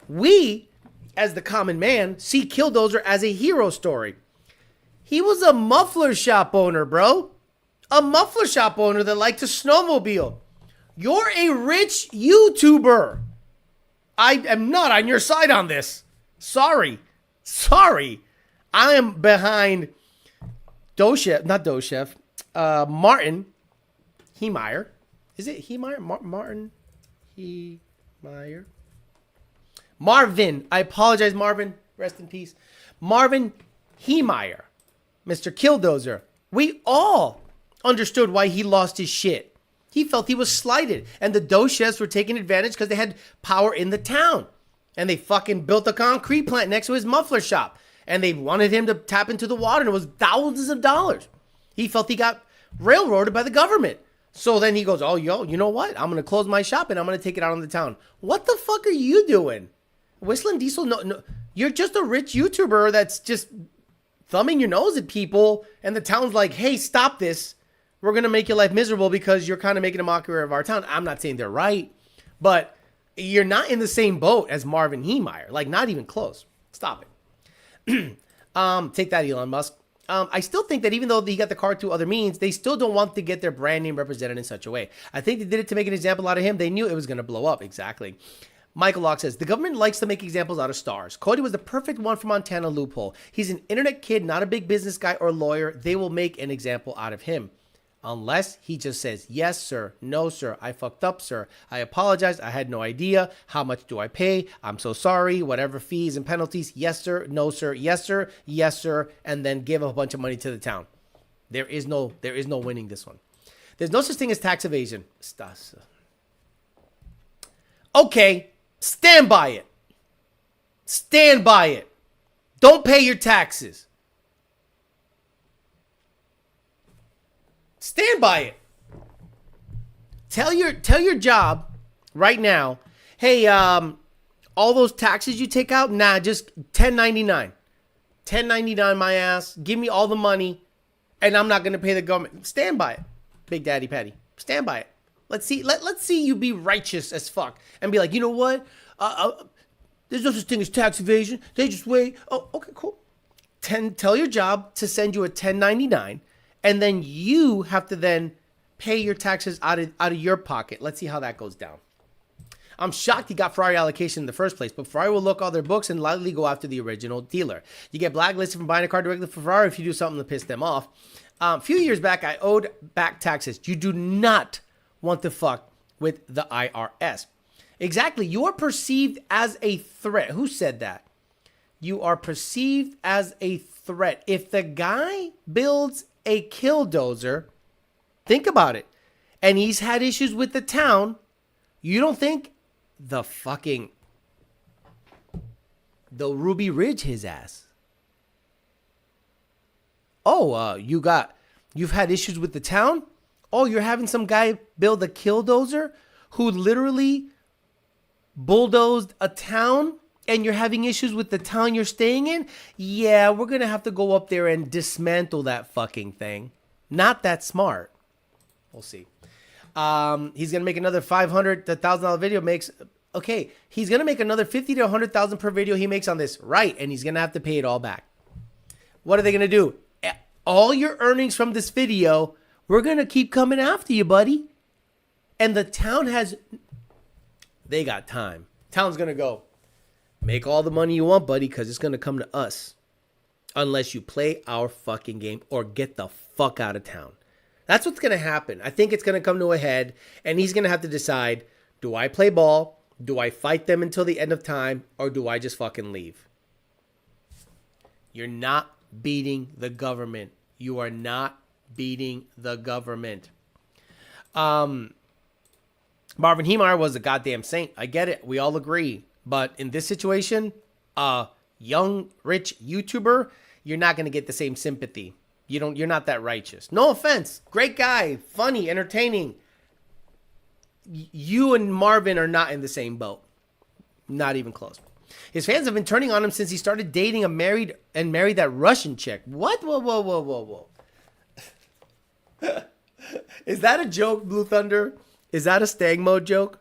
S1: We, as the common man, see Killdozer as a hero story. He was a muffler shop owner, bro. A muffler shop owner that liked to snowmobile. You're a rich YouTuber. I am not on your side on this. Sorry. I am behind Martin Heemeyer. Is it Heemeyer? Martin Heemeyer? Marvin. I apologize, Marvin. Rest in peace. Marvin Heemeyer. Mr. Killdozer. We all understood why he lost his shit. He felt he was slighted. And the Doshevs were taking advantage because they had power in the town. And they fucking built a concrete plant next to his muffler shop. And they wanted him to tap into the water, and it was thousands of dollars. He felt he got railroaded by the government. So then he goes, oh, you know what? I'm going to close my shop, and I'm going to take it out on the town. What the fuck are you doing? Whistlin Diesel, no, you're just a rich YouTuber that's just thumbing your nose at people, and the town's like, hey, stop this. We're going to make your life miserable because you're kind of making a mockery of our town. I'm not saying they're right, but you're not in the same boat as Marvin Heemeyer. Like, not even close. Stop it. Take that, Elon Musk. I still think that even though he got the car through other means, they still don't want to get their brand name represented in such a way. I think they did it to make an example out of him. They knew it was going to blow up. Exactly. Michael Locke says, the government likes to make examples out of stars. Cody was the perfect one for Montana loophole. He's an internet kid, not a big business guy or lawyer. They will make an example out of him. Unless he just says, yes, sir. No, sir. I fucked up, sir. I apologize. I had no idea. How much do I pay? I'm so sorry. Whatever fees and penalties. Yes, sir. No, sir. Yes, sir. Yes, sir. And then give a bunch of money to the town. There is no winning this one. There's no such thing as tax evasion. Okay. Stand by it. Stand by it. Don't pay your taxes. Stand by it. Tell your job right now, hey, all those taxes you take out, nah, just 1099. 1099 my ass. Give me all the money, and I'm not gonna pay the government. Stand by it, Big Daddy Patty. Stand by it. Let's see you be righteous as fuck and be like, you know what? There's no such thing as tax evasion. They just wait. Oh, okay, cool. tell your job to send you a 1099, and then you have to then pay your taxes out of your pocket. Let's see how that goes down. I'm shocked he got Ferrari allocation in the first place, but Ferrari will look all their books and likely go after the original dealer. You get blacklisted from buying a car directly from Ferrari if you do something to piss them off. A few years back, I owed back taxes. You do not want to fuck with the IRS. Exactly. You are perceived as a threat. Who said that? You are perceived as a threat. If the guy builds a killdozer, think about it, and he's had issues with the town, you don't think they'll Ruby Ridge his ass. Oh, you've had issues with the town? Oh, you're having some guy build a killdozer who literally bulldozed a town, and you're having issues with the town you're staying in? Yeah, we're going to have to go up there and dismantle that fucking thing. Not that smart. We'll see. He's going to make another $500 to $1,000 video okay, he's going to make another $50,000 to $100,000 per video he makes on this. Right. And he's going to have to pay it all back. What are they going to do? All your earnings from this video, we're going to keep coming after you, buddy. And the town they got time. Town's going to go, make all the money you want, buddy, because it's going to come to us. Unless you play our fucking game or get the fuck out of town. That's what's going to happen. I think it's going to come to a head, and he's going to have to decide, do I play ball? Do I fight them until the end of time, or do I just fucking leave? You're not beating the government. You are not beating the government. Marvin Hemar was a goddamn saint. I get it. We all agree. But in this situation, a young, rich YouTuber, you're not going to get the same sympathy. You're not that righteous. No offense. Great guy. Funny. Entertaining. You and Marvin are not in the same boat. Not even close. His fans have been turning on him since he started dating married that Russian chick. What? Whoa. Is that a joke, Blue Thunder? Is that a Stang Mode joke?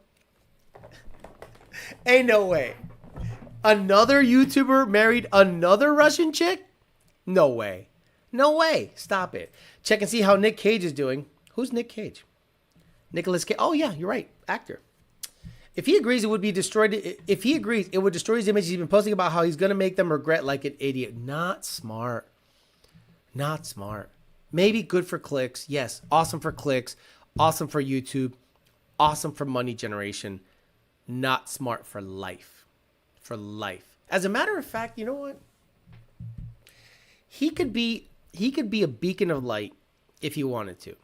S1: Ain't no way. Another YouTuber married another Russian chick? No way. No way. Stop it. Check and see how Nick Cage is doing. Who's Nick Cage? Nicholas Cage. Oh, yeah, you're right. Actor. If he agrees, it would be destroyed. If he agrees, it would destroy his image. He's been posting about how he's going to make them regret like an idiot. Not smart. Not smart. Maybe good for clicks. Yes. Awesome for clicks. Awesome for YouTube. Awesome for money generation. Not smart for life. For life. As a matter of fact, you know what? He could be a beacon of light if he wanted to.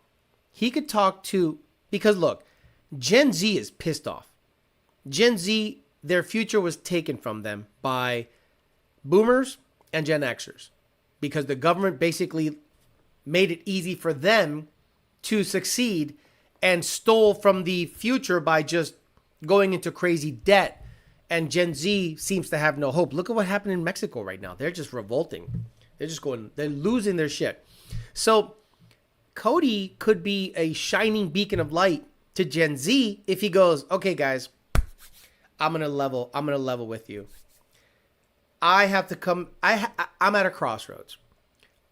S1: He could talk to, because look, Gen Z is pissed off. Gen Z, their future was taken from them by boomers and Gen Xers because the government basically made it easy for them to succeed and stole from the future by just going into crazy debt. And Gen Z seems to have no hope. Look at what happened in Mexico right now. They're just revolting. They're losing their shit. So Cody could be a shining beacon of light to Gen Z if he goes, okay, guys, I'm gonna level with you. I have to come. I'm at a crossroads.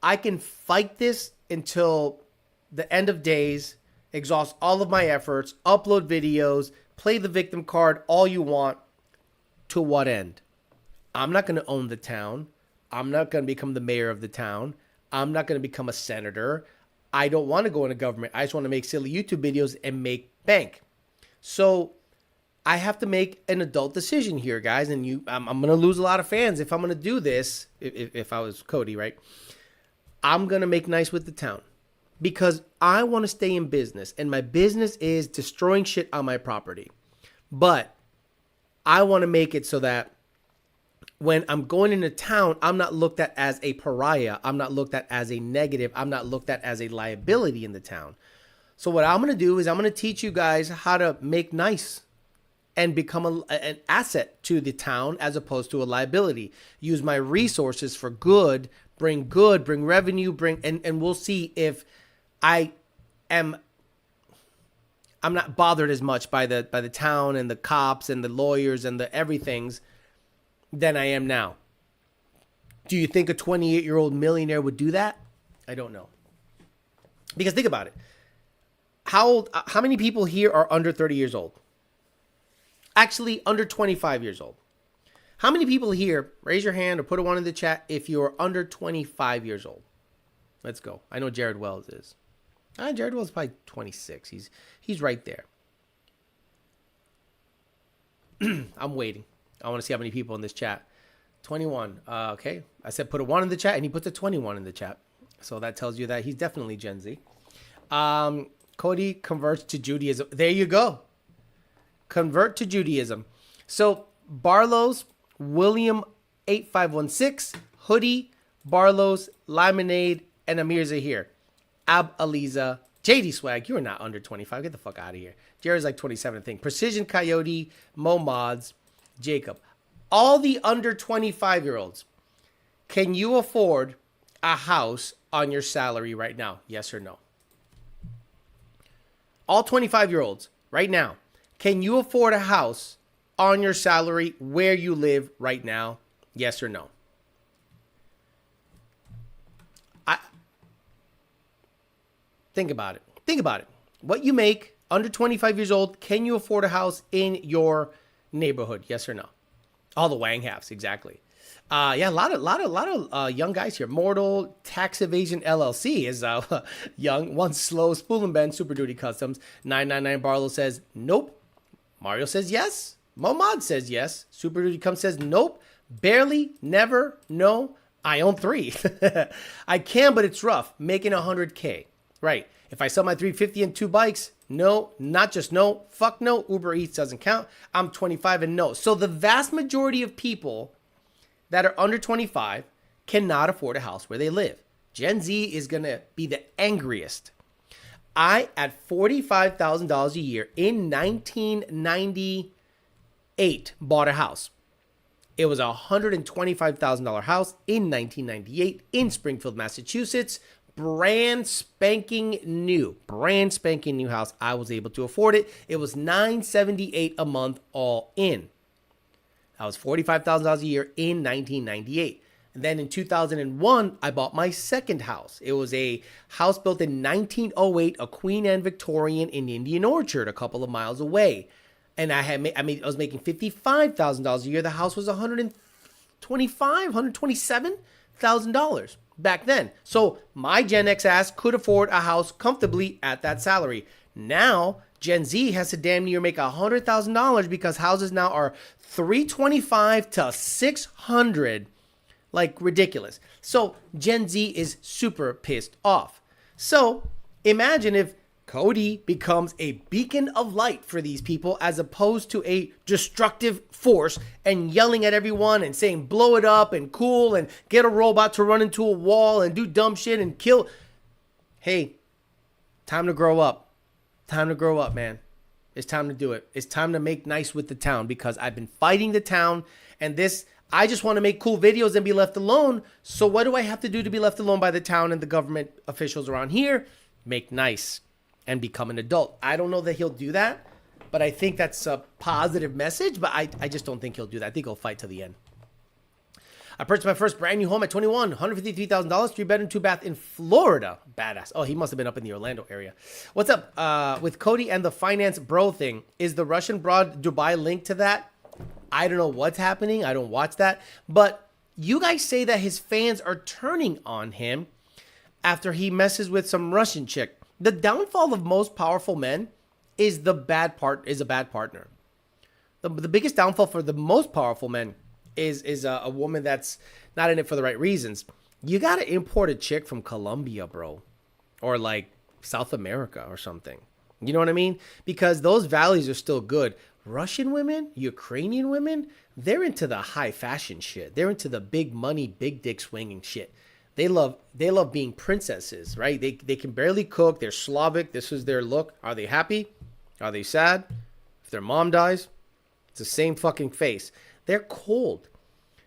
S1: I can fight this until the end of days, exhaust all of my efforts, upload videos, play the victim card, all you want. To what end? I'm not going to own the town. I'm not going to become the mayor of the town. I'm not going to become a senator. I don't want to go into government. I just want to make silly YouTube videos and make bank. So I have to make an adult decision here, guys. And I'm going to lose a lot of fans if I'm going to do this. If I was Cody, right? I'm going to make nice with the town because I want to stay in business. And my business is destroying shit on my property. But I want to make it so that when I'm going into town, I'm not looked at as a pariah. I'm not looked at as a negative. I'm not looked at as a liability in the town. So what I'm going to do is I'm going to teach you guys how to make nice and become an asset to the town as opposed to a liability. Use my resources for good, bring revenue, and we'll see if I'm not bothered as much by the town and the cops and the lawyers and the everythings than I am now. Do you think a 28-year-old millionaire would do that? I don't know. Because think about it. How many people here are under 30 years old? Actually, under 25 years old. How many people here, raise your hand or put a 1 in the chat if you're under 25 years old? Let's go. I know Jared Wells is. Jared Wells is probably 26. He's right there. I'm waiting. I want to see how many people in this chat. 21. Okay. I said put a 1 in the chat, and he puts a 21 in the chat. So that tells you that he's definitely Gen Z. Cody converts to Judaism. There you go. Convert to Judaism. So Barlow's, William 8516, Hoodie, Barlow's, Lemonade, and Amir Zahir. Ab Aliza, JD Swag, you are not under 25. Get the fuck out of here. Jared's like 27, I think. Precision Coyote, Mo Mods, Jacob. All the under 25-year-olds, can you afford a house on your salary right now? Yes or no? All 25-year-olds right now, can you afford a house on your salary where you live right now? Yes or no? Think about it. Think about it. What you make under 25 years old, can you afford a house in your neighborhood? Yes or no? All the Wang halves, exactly. Yeah, a lot of young guys here. Mortal Tax Evasion LLC is young. One slow Spool and Bend Super Duty Customs. 999 Barlow says nope. Mario says yes. Momod says yes. Super Duty Comes says nope. Barely, never, no. I own 3. I can, but it's rough. Making 100K. Right. If I sell my 350 and 2 bikes, no, not just no. Fuck no. Uber Eats doesn't count. I'm 25 and no. So the vast majority of people that are under 25 cannot afford a house where they live. Gen Z is going to be the angriest. I, at $45,000 a year in 1998, bought a house. It was a $125,000 house in 1998 in Springfield, Massachusetts. Brand spanking new house. I was able to afford it. It was $978 a month all in. That was $45,000 a year in 1998. And then in 2001, I bought my second house. It was a house built in 1908, a Queen Anne Victorian in Indian Orchard, a couple of miles away. And I was making $55,000 a year. The house was $127,000 back then. So my Gen X ass could afford a house comfortably at that salary. Now Gen Z has to damn near make $100,000 because houses now are $325,000 to $600,000, like ridiculous. So Gen Z is super pissed off. So imagine if Cody becomes a beacon of light for these people as opposed to a destructive force and yelling at everyone and saying blow it up and cool and get a robot to run into a wall and do dumb shit and kill. Hey, time to grow up. Time to grow up, man. It's time to do it. It's time to make nice with the town because I've been fighting the town and I just want to make cool videos and be left alone. So what do I have to do to be left alone by the town and the government officials around here? Make nice and become an adult. I don't know that he'll do that, but I think that's a positive message, but I just don't think he'll do that. I think he'll fight to the end. I purchased my first brand new home at 21, $153,000, 3-bedroom, 2-bath in Florida. Badass. Oh, he must have been up in the Orlando area. What's up with Cody and the finance bro thing? Is the Russian broad Dubai linked to that? I don't know what's happening. I don't watch that. But you guys say that his fans are turning on him after he messes with some Russian chick. The downfall of most powerful men is a bad partner. The biggest downfall for the most powerful men is a woman that's not in it for the right reasons. You got to import a chick from Colombia, bro, or like South America or something. You know what I mean? Because those values are still good. Russian women, Ukrainian women, they're into the high fashion shit. They're into the big money, big dick swinging shit. They love being princesses, right? They can barely cook. They're Slavic. This is their look. Are they happy? Are they sad? If their mom dies, it's the same fucking face. They're cold.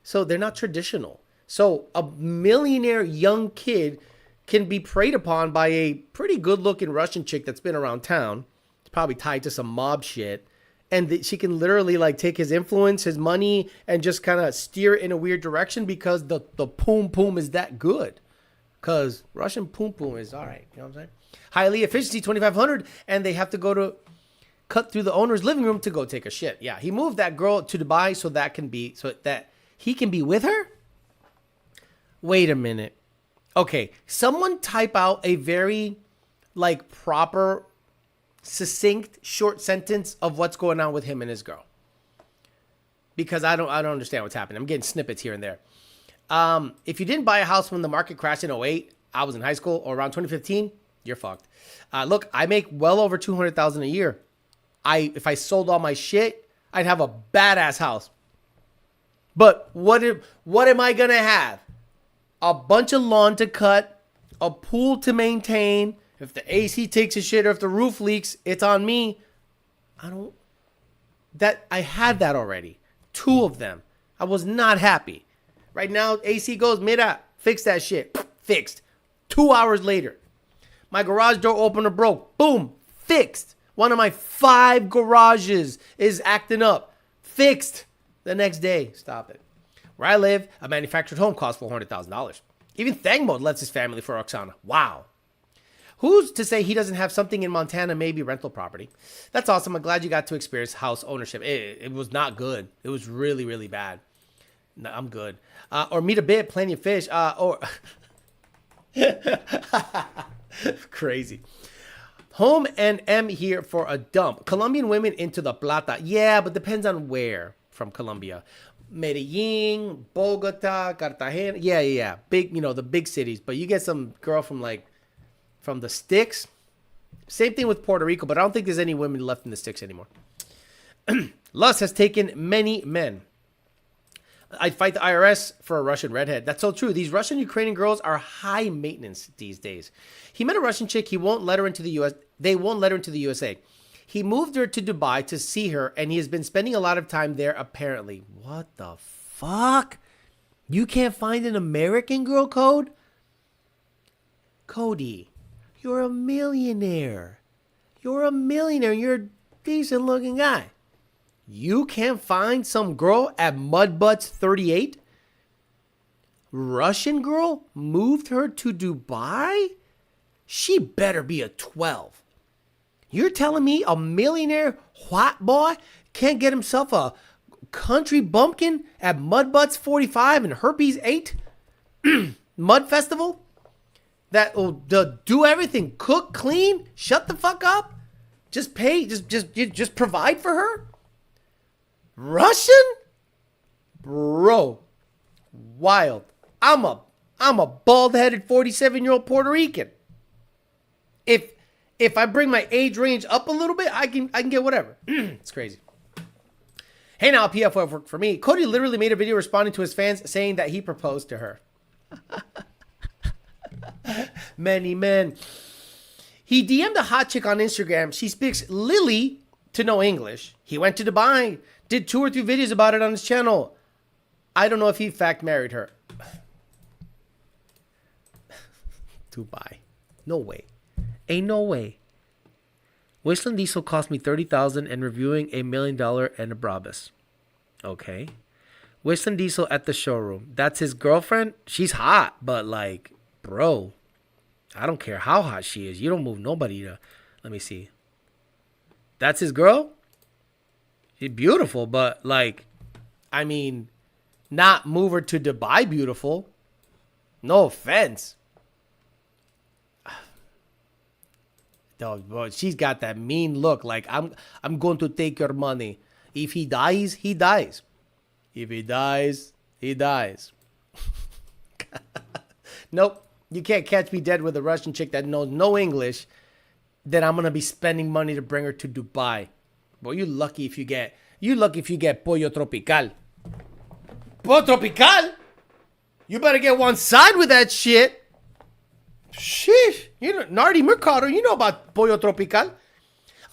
S1: So they're not traditional. So a millionaire young kid can be preyed upon by a pretty good looking Russian chick that's been around town. It's probably tied to some mob shit. and she can literally like take his influence, his money, and just kind of steer it in a weird direction because the poom poom is that good. Because Russian poom poom is all right. You know what I'm saying? Highly efficiency, 2,500, and they have to go to cut through the owner's living room to go take a shit. Yeah, he moved that girl to Dubai so that he can be with her. Wait a minute. Okay, someone type out a very like proper, succinct, short sentence of what's going on with him and his girl. Because I don't understand what's happening. I'm getting snippets here and there. If you didn't buy a house when the market crashed in 2008, I was in high school, or around 2015, you're fucked. Look, I make well over $200,000 a year. If I sold all my shit, I'd have a badass house. But what am I gonna have? A bunch of lawn to cut, a pool to maintain. If the AC takes a shit or if the roof leaks, it's on me. I had that already. 2 of them. I was not happy. Right now, AC goes, mira, fix that shit. Fixed. 2 hours later, my garage door opener broke. Boom, fixed. One of my 5 garages is acting up. Fixed. The next day, stop it. Where I live, a manufactured home costs $400,000. Even Thang Mode lets his family for Oksana. Wow. Who's to say he doesn't have something in Montana, maybe rental property? That's awesome. I'm glad you got to experience house ownership. It was not good. It was really, really bad. No, I'm good. Or meet a bit, plenty of fish. Or crazy. Home and M here for a dump. Colombian women into the plata. Yeah, but depends on where from Colombia. Medellin, Bogota, Cartagena. Yeah. Big, the big cities. But you get some girl from the sticks. Same thing with Puerto Rico, but I don't think there's any women left in the sticks anymore. Lust has taken many men. I'd fight the IRS for a Russian redhead. That's so true. These Russian Ukrainian girls are high maintenance these days. He met a Russian chick. He won't let her into the US. They won't let her into the USA. He moved her to Dubai to see her, and he has been spending a lot of time there, apparently. What the fuck? You can't find an American girl code? Cody, you're a millionaire. You're a millionaire. You're a decent looking guy. You can't find some girl at Mudbutts 38? Russian girl moved her to Dubai? She better be a 12. You're telling me a millionaire white boy can't get himself a country bumpkin at Mudbutts 45 and Herpes 8 Mud Festival? That will do everything. Cook, clean, shut the fuck up. Just pay, just provide for her? Russian? Bro. Wild. I'm a bald-headed 47-year-old Puerto Rican. If I bring my age range up a little bit, I can get whatever. It's crazy. Hey now, PF worked for me. Cody literally made a video responding to his fans saying that he proposed to her. Many men. He DM'd a hot chick on Instagram. She speaks Lily to no English. He went to Dubai, did 2 or 3 videos about it on his channel. I don't know if he in fact married her. Dubai. No way. Ain't no way. Whistlin Diesel cost me $30,000 and reviewing $1 million and a Brabus. Okay. Whistlin Diesel at the showroom. That's his girlfriend? She's hot, but like, bro, I don't care how hot she is. You don't move nobody to, let me see. That's his girl? She's beautiful, but like, I mean, not move her to Dubai beautiful. No offense. Bro, she's got that mean look. Like, I'm going to take your money. If he dies, he dies. If he dies, he dies. Nope. You can't catch me dead with a Russian chick that knows no English. Then I'm going to be spending money to bring her to Dubai. Boy, you're lucky if you get Pollo Tropical. Pollo Tropical? You better get one side with that shit. Sheesh. You know, Nardi Mercado, you know about Pollo Tropical.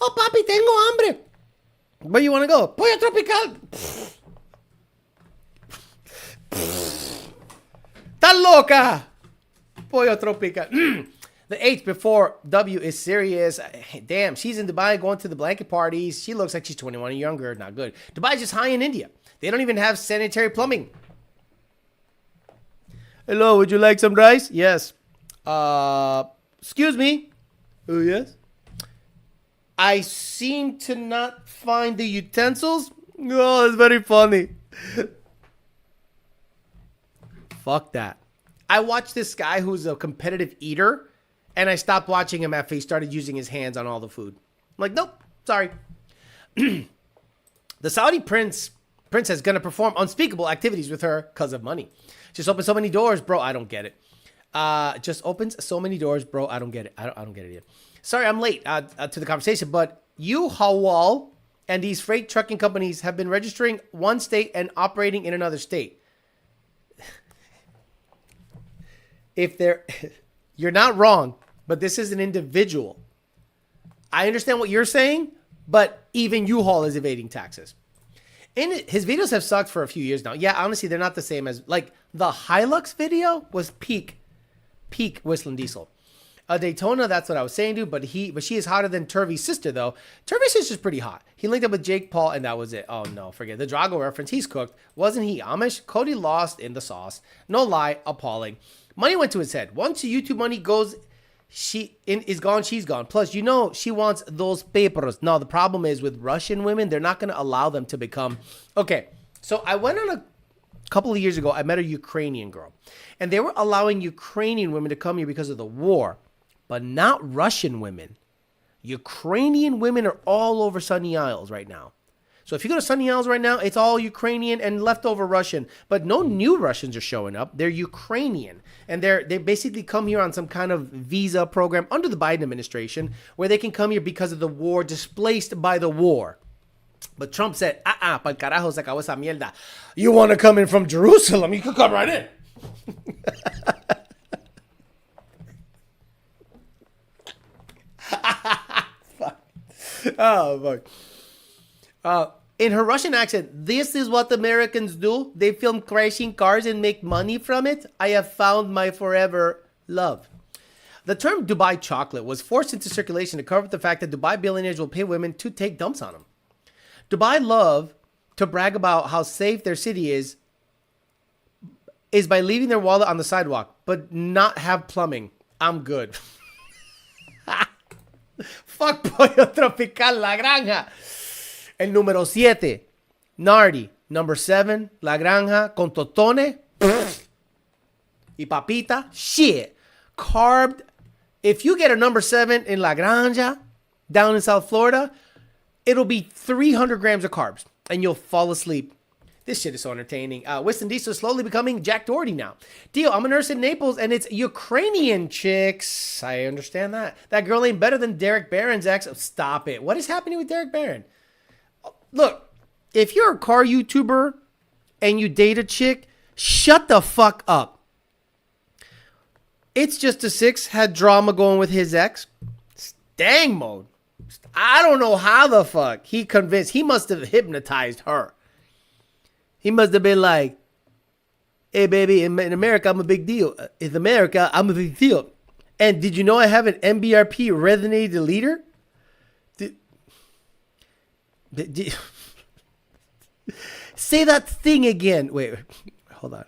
S1: Oh, papi, tengo hambre. Where you want to go? Pollo Tropical. Está loca. Pollo Tropical. The H before W is serious. Damn, she's in Dubai going to the blanket parties. She looks like she's 21 or younger. Not good. Dubai's just high in India. They don't even have sanitary plumbing. Hello, would you like some rice? Yes. Excuse me. Oh, yes. I seem to not find the utensils. Oh, it's very funny. Fuck that. I watched this guy who's a competitive eater, and I stopped watching him after he started using his hands on all the food. I'm like, nope, sorry. The Saudi princess gonna perform unspeakable activities with her because of money. Just opens so many doors, bro. I don't get it. Just opens so many doors, bro. I don't get it. I don't get it yet. Sorry, I'm late to the conversation, but you, Hawal, and these freight trucking companies have been registering one state and operating in another state. If they're, you're not wrong, but this is an individual. I understand what you're saying, but even U-Haul is evading taxes. And his videos have sucked for a few years now. Yeah, honestly, they're not the same as, like, the Hilux video was peak Whistlin Diesel. Daytona, that's what I was saying, dude, but she is hotter than Turvey's sister, though. Turvey's sister's pretty hot. He linked up with Jake Paul, and that was it. Oh, no, forget the Drago reference. He's cooked. Wasn't he Amish? Cody lost in the sauce. No lie, appalling. Money went to his head. Once the YouTube money goes, is gone, she's gone. Plus, you know, she wants those papers. No, the problem is with Russian women, they're not going to allow them to become... Okay, so I went on a couple of years ago, I met a Ukrainian girl. And they were allowing Ukrainian women to come here because of the war, but not Russian women. Ukrainian women are all over Sunny Isles right now. So if you go to Sunny Isles right now, it's all Ukrainian and leftover Russian. But no new Russians are showing up. They're Ukrainian. And they basically come here on some kind of visa program under the Biden administration where they can come here because of the war, displaced by the war. But Trump said, pa'l carajo se acabó esa mierda. You want to come in from Jerusalem? You can come right in. Oh, fuck. In her Russian accent, this is what Americans do. They film crashing cars and make money from it. I have found my forever love. The term Dubai chocolate was forced into circulation to cover up the fact that Dubai billionaires will pay women to take dumps on them. Dubai love to brag about how safe their city is by leaving their wallet on the sidewalk, but not have plumbing. I'm good. Fuck Pollo Tropical La Granja. El número 7, Nardi. Number 7, La Granja con Totone. Y papita. Shit. Carved. If you get a number 7 in La Granja down in South Florida, it'll be 300 grams of carbs and you'll fall asleep. This shit is so entertaining. Whistlin Diesel is slowly becoming Jack Doherty now. Deal, I'm a nurse in Naples and it's Ukrainian chicks. I understand that. That girl ain't better than Derek Barron's ex. Stop it. What is happening with Derek Barron? Look, if you're a car YouTuber and you date a chick, shut the fuck up. It's Just a 6 had drama going with his ex. Stang mode. I don't know how the fuck he convinced. He must have hypnotized her. He must have been like, hey, baby, in America, I'm a big deal. In America, I'm a big deal. And did you know I have an MBRP resonator deleter? Say that thing again. Wait, hold on.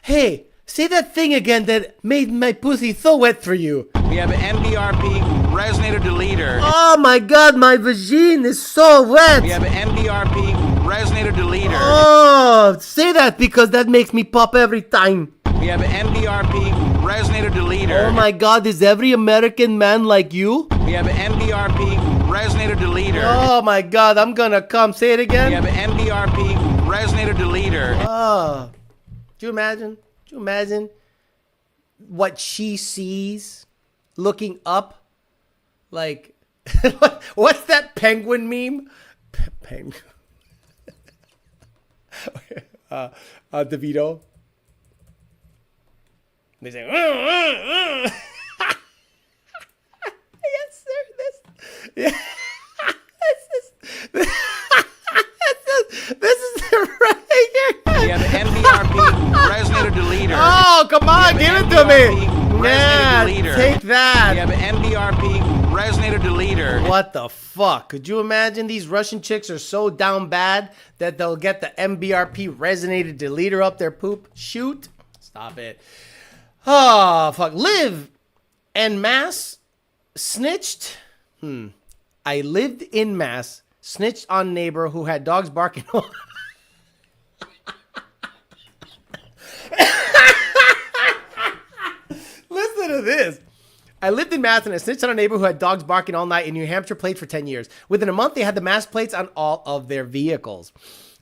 S1: Hey, say that thing again that made my pussy so wet for you.
S2: We have an MBRP resonator deleter.
S1: Oh my God, my vagine is so wet.
S2: We have an MBRP resonator deleter.
S1: Oh, say that because that makes me pop every time.
S2: We have an MBRP resonator deleter.
S1: Oh my God, is every American man like you?
S2: We have an MBRP resonator deleter.
S1: Oh my God, I'm gonna come. Say it again.
S2: We have an MBRP resonator deleter.
S1: Oh, do you imagine? Do you imagine what she sees looking up? Like, what's that penguin meme? Penguin. DeVito. They say, yes, sir. This is the right here.
S2: We have an MBRP resonator deleter.
S1: Oh, come on, give it to me. Yeah,
S2: Resonator Deleter.
S1: take that.
S2: We have an MBRP Resonator Deleter.
S1: What the fuck? Could you imagine these Russian chicks are so down bad that they'll get the MBRP Resonator Deleter up their poop? Shoot. Stop it. Oh, fuck. Live en masse snitched. I lived in mass, snitched on neighbor who had dogs barking. Listen to this. I lived in Mass and I snitched on a neighbor who had dogs barking all night in New Hampshire plates for 10 years. Within a month, they had the mass plates on all of their vehicles.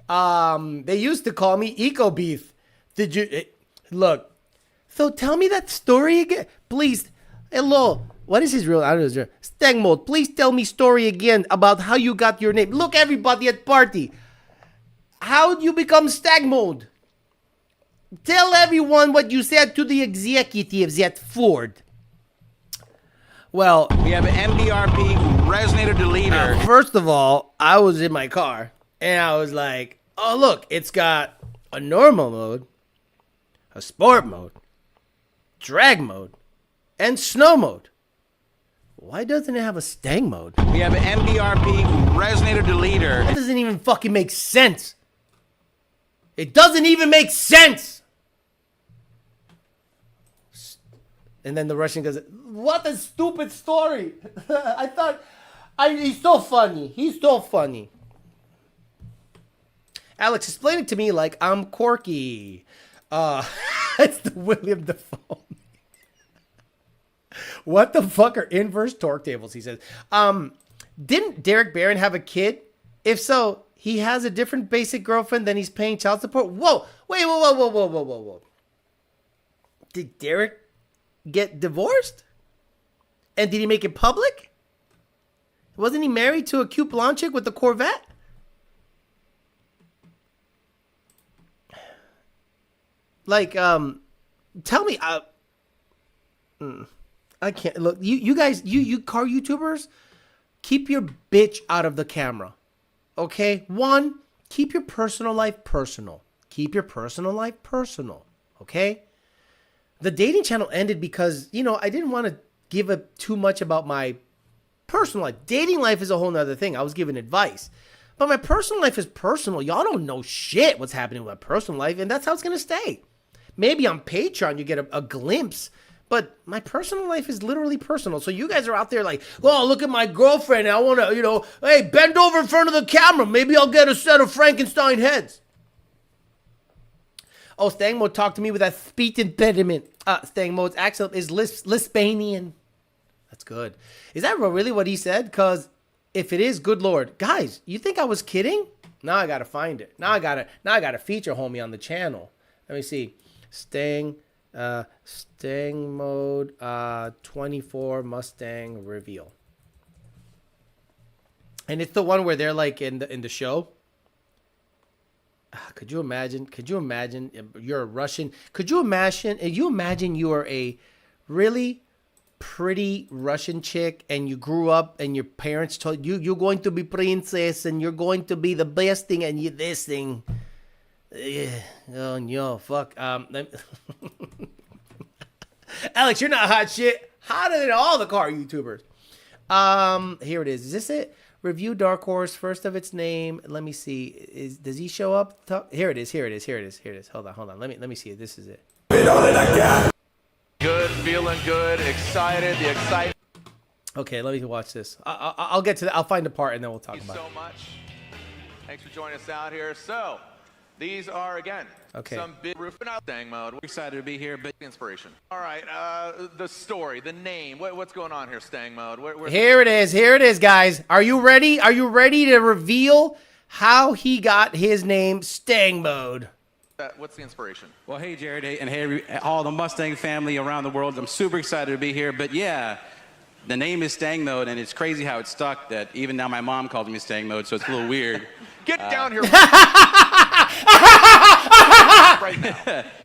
S1: They used to call me Eco Beef. Did you... look. So tell me that story again. Please. Hello. What is his real... I don't know his real... Stang Mode, please tell me story again about how you got your name. Look, everybody at party. How'd you become Stang Mode? Tell everyone what you said to the executives at Ford. Well,
S2: We have an MBRP Resonator Deleter.
S1: first of all, I was in my car and I was like, oh, look, it's got a normal mode, a sport mode, drag mode, and snow mode. Why doesn't it have a Stang mode?
S2: We have an MBRP Resonator Deleter.
S1: That doesn't even fucking make sense. It doesn't even make sense. And then the Russian goes, what a stupid story. I thought, he's so funny. He's so funny. Alex, explain it to me like I'm Corky. It's the William Dafoe. What the fuck are inverse torque tables, he says. Didn't Derek Barron have a kid? If so, he has a different basic girlfriend than he's paying child support? Whoa, wait, whoa. Did Derek get divorced? And did he make it public? Wasn't he married to a cute blonde chick with the Corvette? Like, tell me, I can't look. You guys, you car YouTubers, keep your bitch out of the camera. Okay? One, keep your personal life personal. Keep your personal life personal. Okay? The dating channel ended because, I didn't want to give up too much about my personal life. Dating life is a whole nother thing. I was giving advice. But my personal life is personal. Y'all don't know shit what's happening with my personal life, and that's how it's going to stay. Maybe on Patreon you get a glimpse, but my personal life is literally personal. So you guys are out there like, oh, look at my girlfriend. I want to, hey, bend over in front of the camera. Maybe I'll get a set of Frankenstein heads. Oh, Stang Mode talked to me with that speech impediment. Stang Mode's accent is Lispanian. That's good. Is that really what he said? Because if it is, good Lord. Guys, you think I was kidding? Now I got to find it. Now I got to feature homie on the channel. Let me see. Stang Mode 24 Mustang reveal. And it's the one where they're like in the show. Could you imagine you're a Russian? Could you imagine you are a really pretty Russian chick and you grew up and your parents told you you're going to be princess and you're going to be the best thing and you this thing. Oh no, fuck. Alex, you're not hot shit. Hotter than all the car YouTubers. Here it is. Is this it? Review Dark Horse, first of its name. Let me see. Does he show up? Here it is. Hold on. Let me see it. This is it.
S2: Good, feeling good, excited. The excitement.
S1: Okay, let me watch this. I'll get to that. I'll find the part and then we'll talk about it.
S2: Thank you so much. Thanks for joining us out here. So, these are, again, some big roof and out Stang Mode. We're excited to be here, big inspiration. All right, the story, the name. What's going on here, Stang Mode?
S1: Here it is, guys. Are you ready? Are you ready to reveal how he got his name, Stang Mode?
S2: What's the inspiration?
S6: Well, hey, Jared, and hey, all the Mustang family around the world. I'm super excited to be here. But yeah, the name is Stang Mode, and it's crazy how it stuck that even now my mom calls me Stang Mode, so it's a little weird.
S2: Get down here right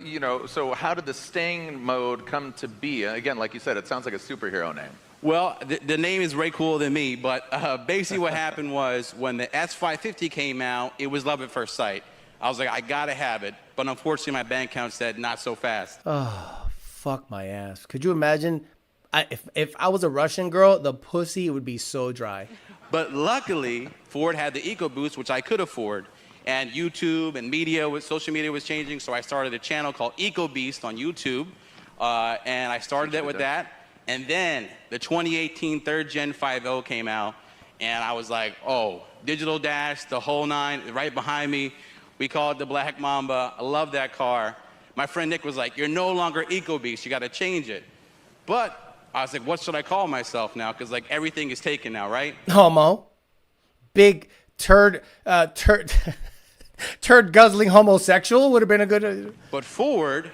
S2: now. So how did the Stang Mode come to be? Again, like you said, it sounds like a superhero name.
S6: Well, the name is way cooler than me, but basically what happened was when the S550 came out, it was love at first sight. I was like, I gotta have it, but unfortunately my bank account said not so fast.
S1: Oh, fuck my ass. Could you imagine? If I was a Russian girl, the pussy would be so dry.
S6: But luckily, Ford had the EcoBoost, which I could afford. And YouTube and social media was changing, so I started a channel called EcoBeast on YouTube. And I started it with that. And then the 2018 third gen 5.0 came out, and I was like, oh, digital dash, the whole nine, right behind me. We call it the Black Mamba. I love that car. My friend Nick was like, you're no longer EcoBeast, you gotta change it. But I was like, what should I call myself now? Because like everything is taken now, right?
S1: Homo. Big turd guzzling homosexual would have been a good.
S6: But Ford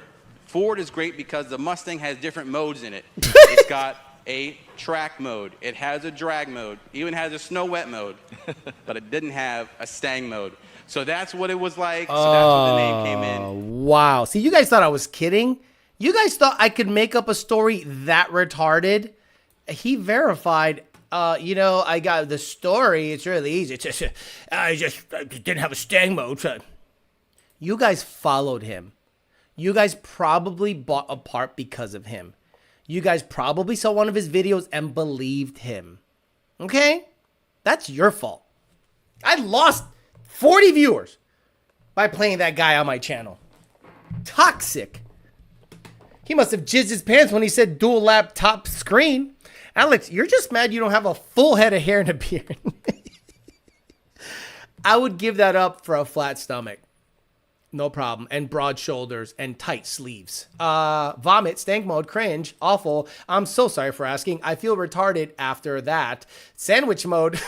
S6: is great because the Mustang has different modes in it. It's got a track mode. It has a drag mode. Even has a snow wet mode. But it didn't have a Stang mode. So that's what it was like. So that's where the name came in.
S1: Wow. See, you guys thought I was kidding. You guys thought I could make up a story that retarded. He verified. I got the story. It's really easy. I didn't have a Stang mode. So. You guys followed him. You guys probably bought a part because of him. You guys probably saw one of his videos and believed him. Okay? That's your fault. I lost 40 viewers by playing that guy on my channel. Toxic. He must have jizzed his pants when he said dual laptop screen. Alex, you're just mad you don't have a full head of hair and a beard. I would give that up for a flat stomach. No problem. And broad shoulders and tight sleeves. Vomit, stank mode, cringe, awful. I'm so sorry for asking. I feel retarded after that. Sandwich mode.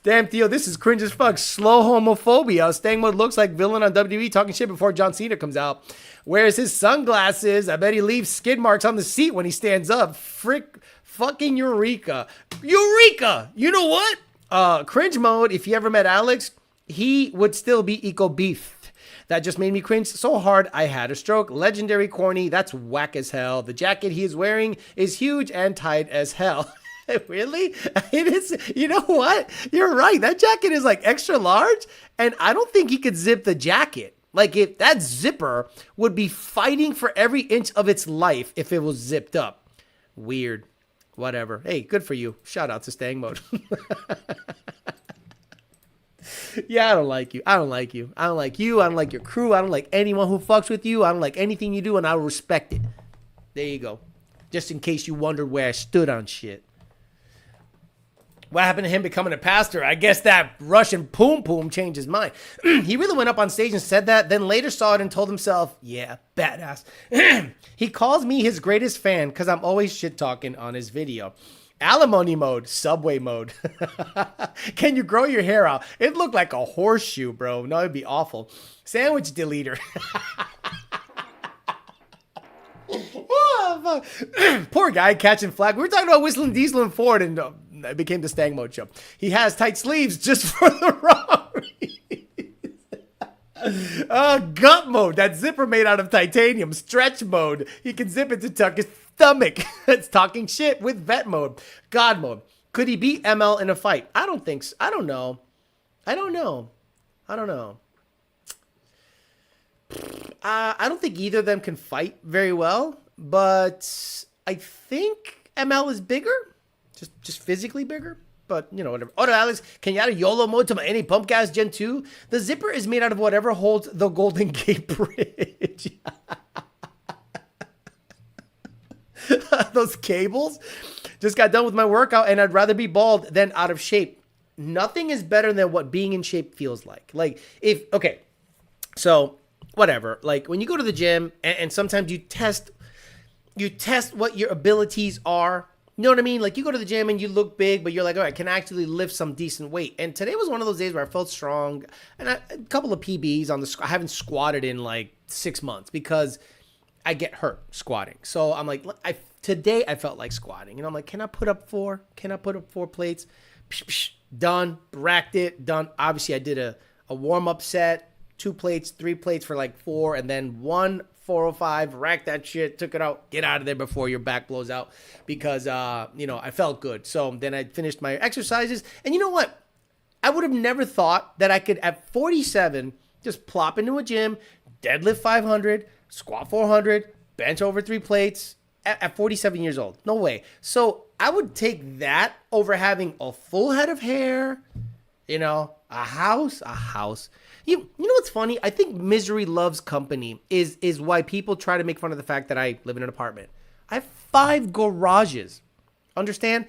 S1: Damn, Theo, this is cringe as fuck. Slow homophobia. Stang mode looks like villain on WWE talking shit before John Cena comes out. Wears his sunglasses. I bet he leaves skid marks on the seat when he stands up. Fucking Eureka. Eureka! You know what? Cringe mode, if you ever met Alex, he would still be eco-beef. That just made me cringe so hard I had a stroke. Legendary corny, that's whack as hell. The jacket he is wearing is huge and tight as hell. Really? It is. You know what? You're right. That jacket is like extra large, and I don't think he could zip the jacket. Like, if that zipper would be fighting for every inch of its life if it was zipped up. Weird. Whatever. Hey, good for you. Shout out to Stang Mode. Yeah, I don't like you. I don't like you. I don't like you. I don't like your crew. I don't like anyone who fucks with you. I don't like anything you do, and I respect it. There you go. Just in case you wondered where I stood on shit. What happened to him becoming a pastor? I guess that Russian poom poom changed his mind. He really went up on stage and said that, then later saw it and told himself, yeah, badass. He calls me his greatest fan because I'm always shit talking on his video. Alimony mode, subway mode. Can you grow your hair out? It looked like a horseshoe, bro. No, it'd be awful. Sandwich deleter. Oh, poor guy catching flag. We were talking about Whistlin, Diesel, and Ford, and it became the Stang Mode show. He has tight sleeves just for the wrong reason. Gut mode. That zipper made out of titanium. Stretch mode. He can zip it to tuck his stomach. It's talking shit with vet mode. God mode. Could he beat ML in a fight? I don't think so. I don't know. I don't know. I don't think either of them can fight very well, but I think ML is bigger, just physically bigger. But, you know, whatever. Oh, Alex, can you add a YOLO mode to my any pump gas Gen 2? The zipper is made out of whatever holds the Golden Gate Bridge. Those cables. Just got done with my workout, and I'd rather be bald than out of shape. Nothing is better than what being in shape feels like. So whatever, like when you go to the gym and sometimes you test what your abilities are. You know what I mean? Like you go to the gym and you look big, but you're like, all right, can I actually lift some decent weight? And today was one of those days where I felt strong, and a couple of PBs on I haven't squatted in like 6 months because I get hurt squatting. So I'm like, today I felt like squatting, and I'm like, can I put up 4? Can I put up 4 plates? Psh, psh, done, racked it, done. Obviously I did a warm-up set, 2 plates, 3 plates for like 4, and then 1 405, racked that shit, took it out, get out of there before your back blows out, because I felt good. So then I finished my exercises, and you know what? I would have never thought that I could, at 47, Just plop into a gym, deadlift 500, squat 400, bench over 3 plates at 47 years old. No way. So I would take that over having a full head of hair, a house. You know what's funny? I think misery loves company is why people try to make fun of the fact that I live in an apartment. I have 5 garages. Understand?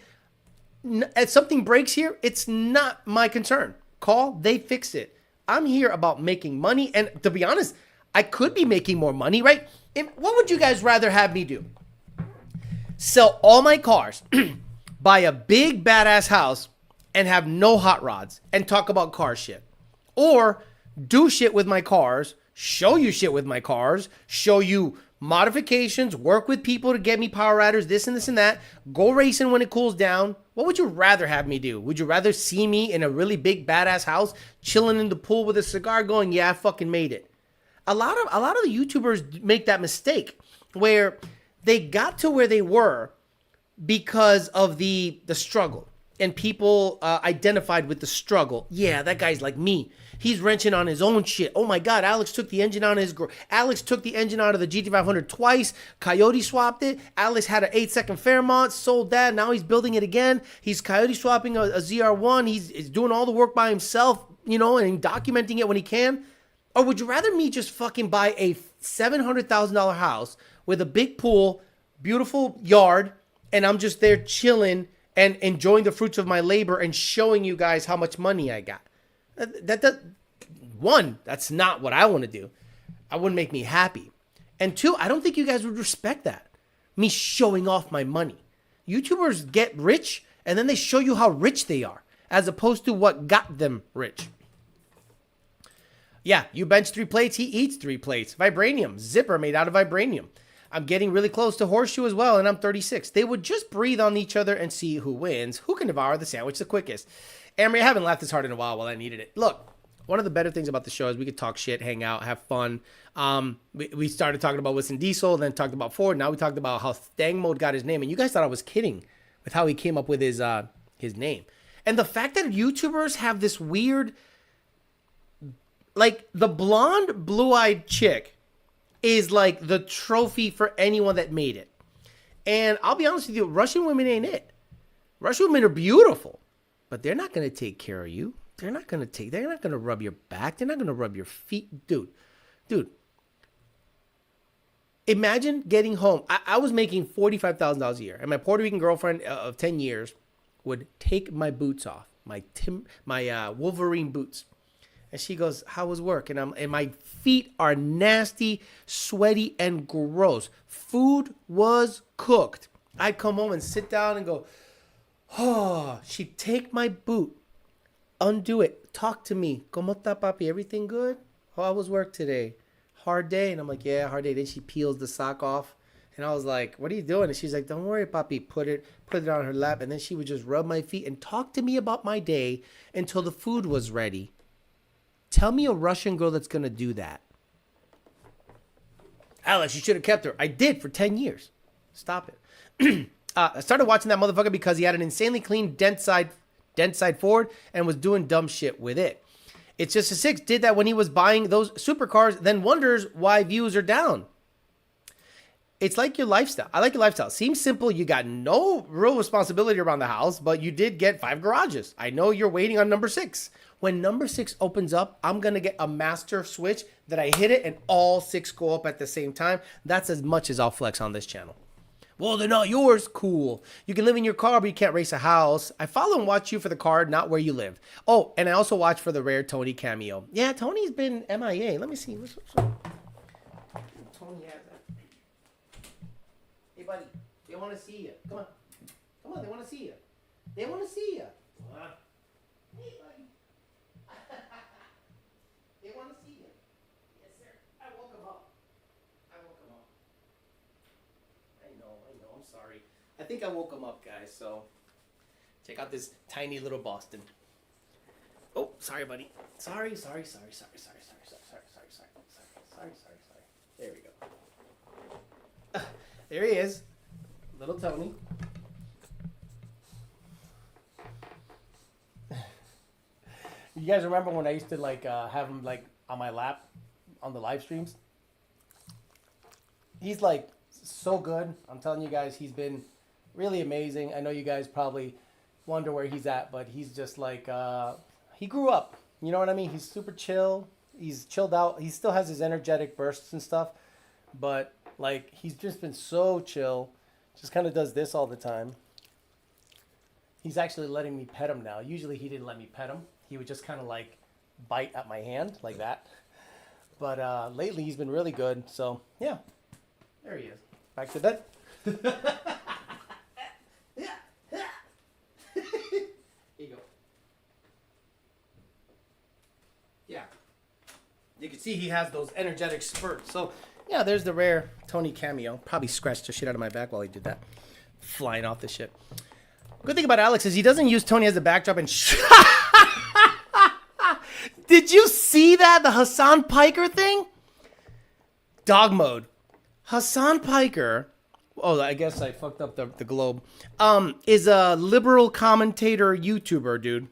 S1: If something breaks here, it's not my concern. Call, they fix it. I'm here about making money. And to be honest, I could be making more money, right? What would you guys rather have me do? Sell all my cars, buy a big badass house, and have no hot rods and talk about car shit? Or do shit with my cars, show you shit with my cars, show you modifications, work with people to get me power riders, this and this and that, go racing when it cools down? What would you rather have me do? Would you rather see me in a really big badass house, chilling in the pool with a cigar going, yeah, I fucking made it? A lot of the YouTubers make that mistake where they got to where they were because of the struggle. And people identified with the struggle. Yeah, that guy's like me. He's wrenching on his own shit. Oh my God, Alex took the engine out of the GT500 twice. Coyote swapped it. Alex had an 8-second Fairmont, sold that. Now he's building it again. He's Coyote swapping a ZR1. He's doing all the work by himself, and documenting it when he can. Or would you rather me just fucking buy a $700,000 house with a big pool, beautiful yard, and I'm just there chilling and enjoying the fruits of my labor and showing you guys how much money I got? One, that's not what I want to do. I wouldn't make me happy. And 2, I don't think you guys would respect that. Me showing off my money. YouTubers get rich and then they show you how rich they are as opposed to what got them rich. Yeah, you bench 3 plates, he eats 3 plates. Vibranium, zipper made out of vibranium. I'm getting really close to Horseshoe as well, and I'm 36. They would just breathe on each other and see who wins, who can devour the sandwich the quickest. Amory, I haven't laughed this hard in a while I needed it. Look, one of the better things about the show is we could talk shit, hang out, have fun. We started talking about Whistlin Diesel, then talked about Ford. Now we talked about how Stang Mode got his name, and you guys thought I was kidding with how he came up with his name. And the fact that YouTubers have this weird, like the blonde, blue-eyed chick is like the trophy for anyone that made it. And I'll be honest with you, Russian women ain't it. Russian women are beautiful, but they're not going to take care of you. They're not going to rub your back. They're not going to rub your feet. Dude, imagine getting home. I was making $45,000 a year, and my Puerto Rican girlfriend of 10 years would take my boots off, my Wolverine boots. And she goes, how was work? And my feet are nasty, sweaty, and gross. Food was cooked. I'd come home and sit down and go, oh. She'd take my boot, undo it, talk to me. ¿Cómo está, papi? Everything good? How was work today? Hard day? And I'm like, yeah, hard day. Then she peels the sock off. And I was like, what are you doing? And she's like, don't worry, papi. Put it on her lap. And then she would just rub my feet and talk to me about my day until the food was ready. Tell me a Russian girl that's going to do that. Alex, you should have kept her. I did for 10 years. Stop it. I started watching that motherfucker because he had an insanely clean dent side Ford and was doing dumb shit with it. It's Just a Six did that when he was buying those supercars, then wonders why views are down. It's like your lifestyle. I like your lifestyle. Seems simple. You got no real responsibility around the house, but you did get 5 garages. I know you're waiting on number 6. When number 6 opens up, I'm going to get a master switch that I hit it and all 6 go up at the same time. That's as much as I'll flex on this channel. Well, they're not yours. Cool. You can live in your car, but you can't race a house. I follow and watch you for the car, not where you live. Oh, and I also watch for the rare Tony cameo. Yeah, Tony's been MIA. Let me see. What's Tony has that. Hey, buddy. They want to see you. Come on. Come on. They want to see you. They want to see you. Hey, buddy. They want to see you. Yes, sir. I woke him up. I know. I'm sorry. I think I woke him up, guys. So check out this tiny little Boston. Oh, sorry, buddy. Sorry. There we go. There he is. Little Tony. You guys remember when I used to have him on my lap on the live streams. He's like so good. I'm telling you guys, he's been really amazing. I know you guys probably wonder where he's at, but he's just like, he grew up. You know what I mean? He's super chill. He's chilled out. He still has his energetic bursts and stuff, but like he's just been so chill. Just kind of does this all the time. He's actually letting me pet him now. Usually he didn't let me pet him. He would just kind of like bite at my hand like that. But lately he's been really good. So yeah, there he is. Back to bed. Here you go. Yeah. You can see he has those energetic spurts. So yeah, there's the rare Tony cameo. Probably scratched the shit out of my back while he did that. Flying off the shit. Good thing about Alex is he doesn't use Tony as a backdrop and Did you see that? The Hassan Piker thing? Dog mode. Hassan Piker, oh, I guess I fucked up the globe, is a liberal commentator YouTuber, dude.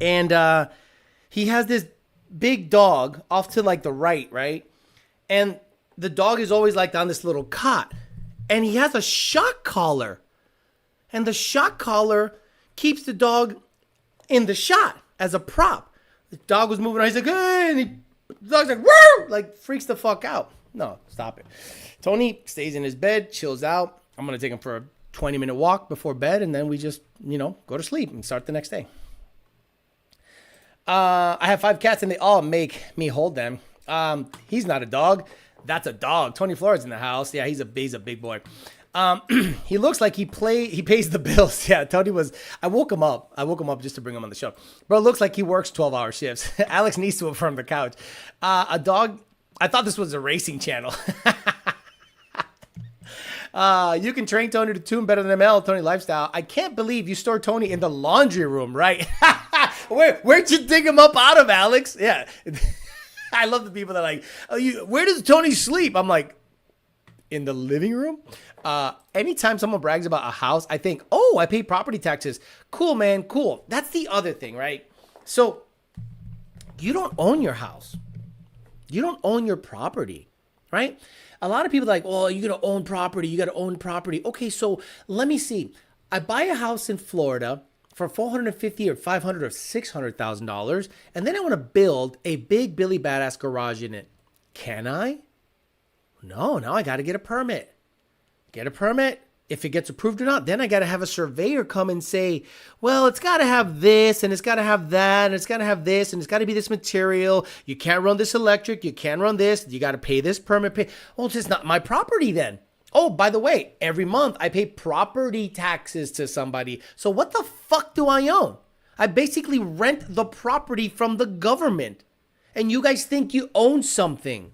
S1: And he has this big dog off to like the right? And the dog is always like on this little cot. And he has a shock collar. And the shock collar keeps the dog in the shot as a prop. The dog was moving around. He's like, hey, and the dog's like, woo! Like, freaks the fuck out. No, stop it. Tony stays in his bed, chills out. I'm going to take him for a 20-minute walk before bed, and then we just, go to sleep and start the next day. I have 5 cats, and they all make me hold them. He's not a dog. That's a dog. Tony Flores in the house. Yeah, he's a big boy. He looks like he pays the bills. Yeah, Tony was, I woke him up just to bring him on the show. Bro, it looks like he works 12-hour shifts. Alex needs to affirm the couch. A dog, I thought this was a racing channel. You can train Tony to tune better than ML, Tony Lifestyle. I can't believe you store Tony in the laundry room, right? Where'd you dig him up out of, Alex? Yeah. I love the people that are like, where does Tony sleep? I'm like, in the living room? Anytime someone brags about a house, I think, oh, I pay property taxes. Cool, man, cool. That's the other thing, right? So you don't own your house. You don't own your property, right? A lot of people are like, oh, you're going to own property. You got to own property. Okay, so let me see. I buy a house in Florida for $450,000 or $500,000 or $600,000, and then I want to build a big Billy Badass garage in it. Can I? No, now I got to get a permit. Get a permit. If it gets approved or not, then I got to have a surveyor come and say, well, it's got to have this, and it's got to have that, and it's got to have this, and it's got to be this material. You can't run this electric. You can't run this. You got to pay this permit. Well, it's just not my property then. Oh, by the way, every month I pay property taxes to somebody. So what the fuck do I own? I basically rent the property from the government. And you guys think you own something.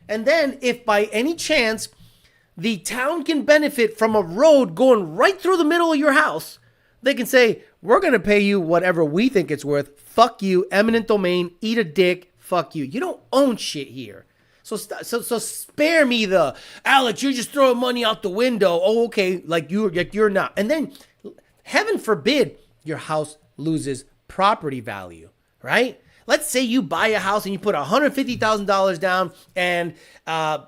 S1: And then if by any chance the town can benefit from a road going right through the middle of your house, they can say, we're going to pay you whatever we think it's worth. Fuck you, eminent domain, eat a dick, fuck you. You don't own shit here. So spare me the, Alex, you're just throwing money out the window. Oh, okay, like you're not. And then, heaven forbid, your house loses property value, right? Let's say you buy a house and you put $150,000 down, and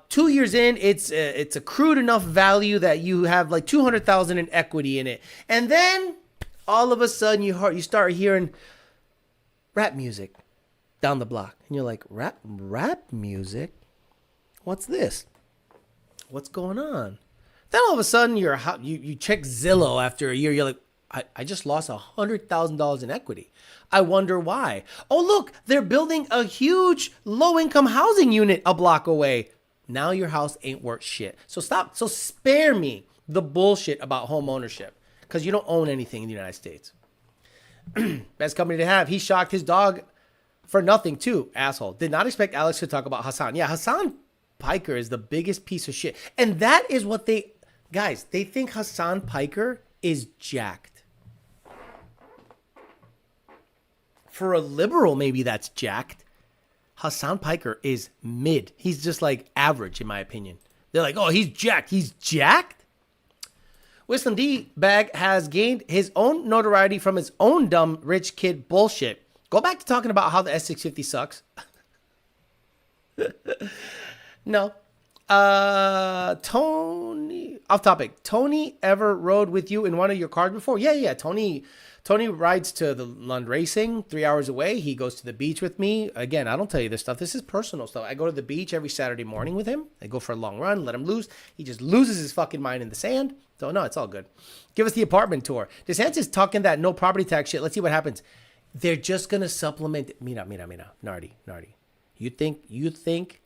S1: 2 years in, it's accrued enough value that you have like $200,000 in equity in it, and then all of a sudden you start hearing rap music down the block, and you're like, rap music? What's this? What's going on? Then all of a sudden you check Zillow after a year, you're like, I just lost $100,000 in equity. I wonder why. Oh, look, they're building a huge low-income housing unit a block away. Now your house ain't worth shit. So stop. So spare me the bullshit about home ownership, because you don't own anything in the United States. Best company to have. He shocked his dog for nothing too, asshole. Did not expect Alex to talk about Hassan. Yeah, Hassan Piker is the biggest piece of shit. And that is what they think Hassan Piker is jacked. For a liberal, maybe that's jacked. Hassan Piker is mid. He's just like average, in my opinion. They're like, oh, he's jacked. He's jacked? Whistlin D-Bag has gained his own notoriety from his own dumb rich kid bullshit. Go back to talking about how the S650 sucks. No. Tony, off topic. Tony ever rode with you in one of your cars before? Yeah. Tony rides to the Lund Racing 3 hours away. He goes to the beach with me. Again, I don't tell you this stuff. This is personal stuff. I go to the beach every Saturday morning with him. I go for a long run, let him loose. He just loses his fucking mind in the sand. So no, it's all good. Give us the apartment tour. DeSantis talking that no property tax shit. Let's see what happens. They're just gonna supplement. Mira, Nardi. You think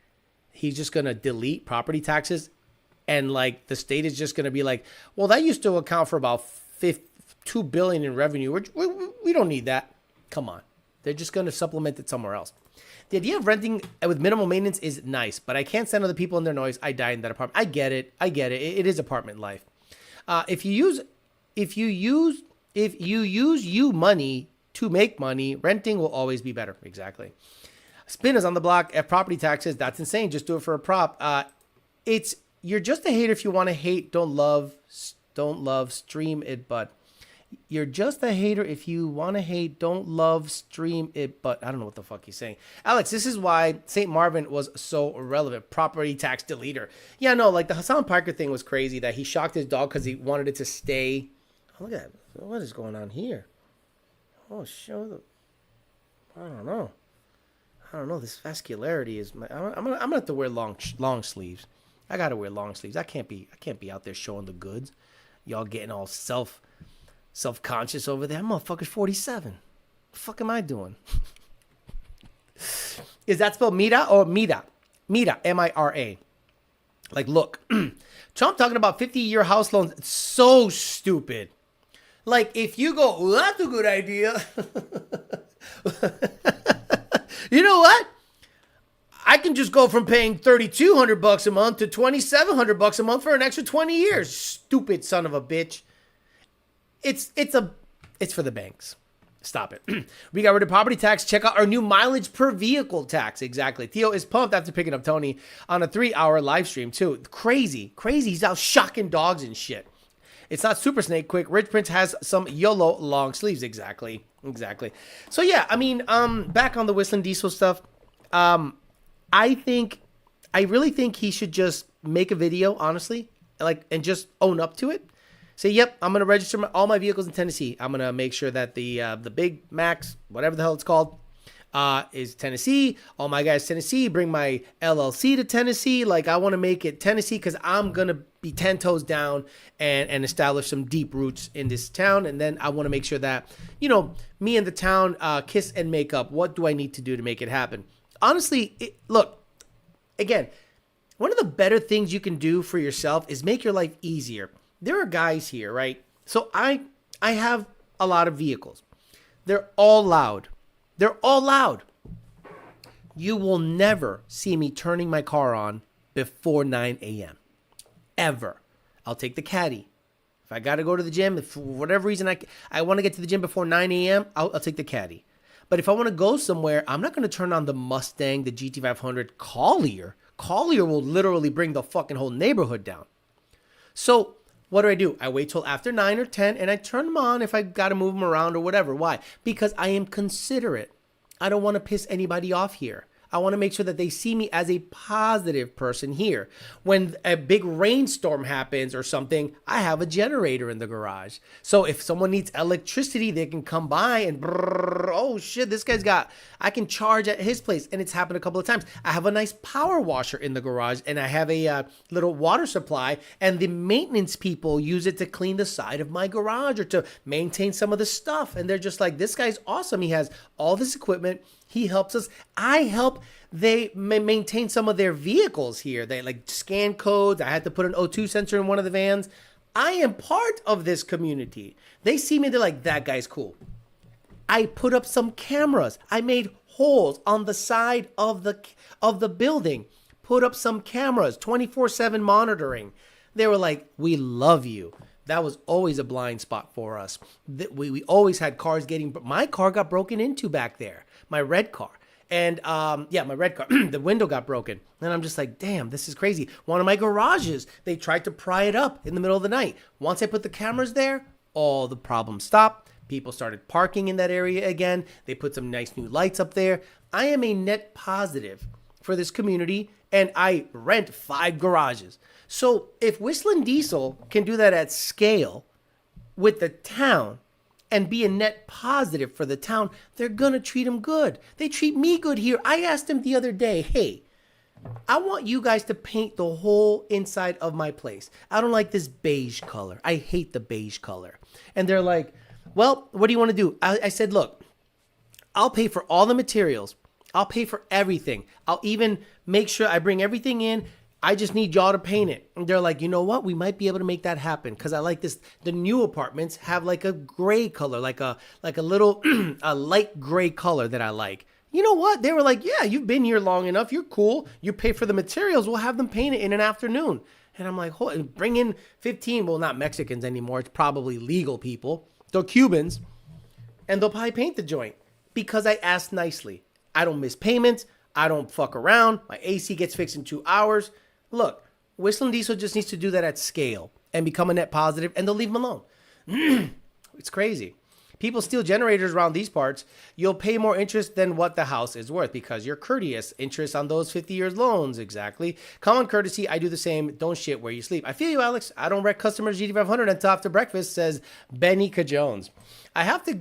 S1: he's just going to delete property taxes and like the state is just going to be like, well, that used to account for about $2 billion in revenue. We don't need that. Come on. They're just going to supplement it somewhere else. The idea of renting with minimal maintenance is nice, but I can't stand other people in their noise. I die in that apartment. I get it. It is apartment life. If you use money to make money, renting will always be better. Exactly. Spin is on the block at property taxes. That's insane. Just do it for a prop. You're just a hater if you want to hate. Don't love. Stream it, but you're just a hater if you want to hate. Don't love. Stream it, but I don't know what the fuck he's saying. Alex, this is why St. Marvin was so irrelevant. Property tax deleter. Yeah, no, like the Hassan Parker thing was crazy. That he shocked his dog because he wanted it to stay. Oh, look at that. What is going on here? Oh, I don't know. This vascularity is. I'm gonna have to wear long sleeves. I gotta wear long sleeves. I can't be out there showing the goods. Y'all getting all self-conscious over there. I'm motherfucker's 47. The fuck am I doing? Is that spelled Mira or Mira? Mira, M-I-R-A. Like, look, Trump talking about 50-year house loans. It's so stupid. Like, if you go, well, that's a good idea. You know what? I can just go from paying $3,200 a month to $2,700 a month for an extra 20 years. Stupid son of a bitch. It's for the banks. Stop it. We got rid of property tax. Check out our new mileage per vehicle tax. Exactly. Theo is pumped after picking up Tony on a 3-hour live stream too. Crazy. He's out shocking dogs and shit. It's not Super Snake Quick. Rich Prince has some YOLO long sleeves. Exactly. So yeah, I mean, back on the Whistlin Diesel stuff. I really think he should just make a video, honestly, and just own up to it. Say, yep, I'm gonna register all my vehicles in Tennessee. I'm gonna make sure that the Big Max, whatever the hell it's called, is Tennessee. All my guys Tennessee. Bring my LLC to Tennessee. Like, I want to make it Tennessee because I'm gonna be 10 toes down and establish some deep roots in this town. And then I want to make sure that, me and the town kiss and make up. What do I need to do to make it happen? Honestly, look, again, one of the better things you can do for yourself is make your life easier. There are guys here, right? So I have a lot of vehicles. They're all loud. You will never see me turning my car on before 9 a.m. Ever. I'll take the caddy. If I got to go to the gym, if for whatever reason I want to get to the gym before 9 a.m., I'll take the caddy. But if I want to go somewhere, I'm not going to turn on the Mustang, the GT500 Collier. Collier will literally bring the fucking whole neighborhood down. So what do? I wait till after 9 or 10 and I turn them on if I got to move them around or whatever. Why? Because I am considerate. I don't want to piss anybody off here. I want to make sure that they see me as a positive person here. When a big rainstorm happens or something, I have a generator in the garage. So if someone needs electricity, they can come by and oh shit, I can charge at his place. And it's happened a couple of times. I have a nice power washer in the garage and I have a little water supply, and the maintenance people use it to clean the side of my garage or to maintain some of the stuff. And they're just like, this guy's awesome. He has all this equipment. He helps us. I help they maintain some of their vehicles here. They like scan codes. I had to put an O2 sensor in one of the vans. I am part of this community. They see me. They're like, that guy's cool. I put up some cameras. I made holes on the side of the building. Put up some cameras, 24/7 monitoring. They were like, we love you. That was always a blind spot for us. We always had cars my car got broken into back there. My red car. And my red car, the window got broken. And I'm just like, damn, this is crazy. One of my garages, they tried to pry it up in the middle of the night. Once I put the cameras there, all the problems stopped. People started parking in that area again. They put some nice new lights up there. I am a net positive for this community, and I rent 5 garages. So if Whistlin Diesel can do that at scale with the town and be a net positive for the town, they're going to treat them good. They treat me good here. I asked them the other day, hey, I want you guys to paint the whole inside of my place. I don't like this beige color. I hate the beige color. And they're like, well, what do you want to do? I said, look, I'll pay for all the materials. I'll pay for everything. I'll even make sure I bring everything in. I just need y'all to paint it. And they're like, you know what? We might be able to make that happen because I like this. The new apartments have like a gray color, like a little a light gray color that I like. You know what? They were like, yeah, you've been here long enough. You're cool. You pay for the materials. We'll have them paint it in an afternoon. And I'm like, bring in 15. Well, not Mexicans anymore. It's probably legal people. They're Cubans. And they'll probably paint the joint because I asked nicely. I don't miss payments. I don't fuck around. My AC gets fixed in 2 hours. Look, Whistlin Diesel just needs to do that at scale and become a net positive, and they'll leave them alone. It's crazy. People steal generators around these parts. You'll pay more interest than what the house is worth because you're courteous. Interest on those 50 years loans, exactly. Common courtesy, I do the same. Don't shit where you sleep. I feel you, Alex. I don't wreck customers GT500 until after breakfast, says Benny Cajones. I have to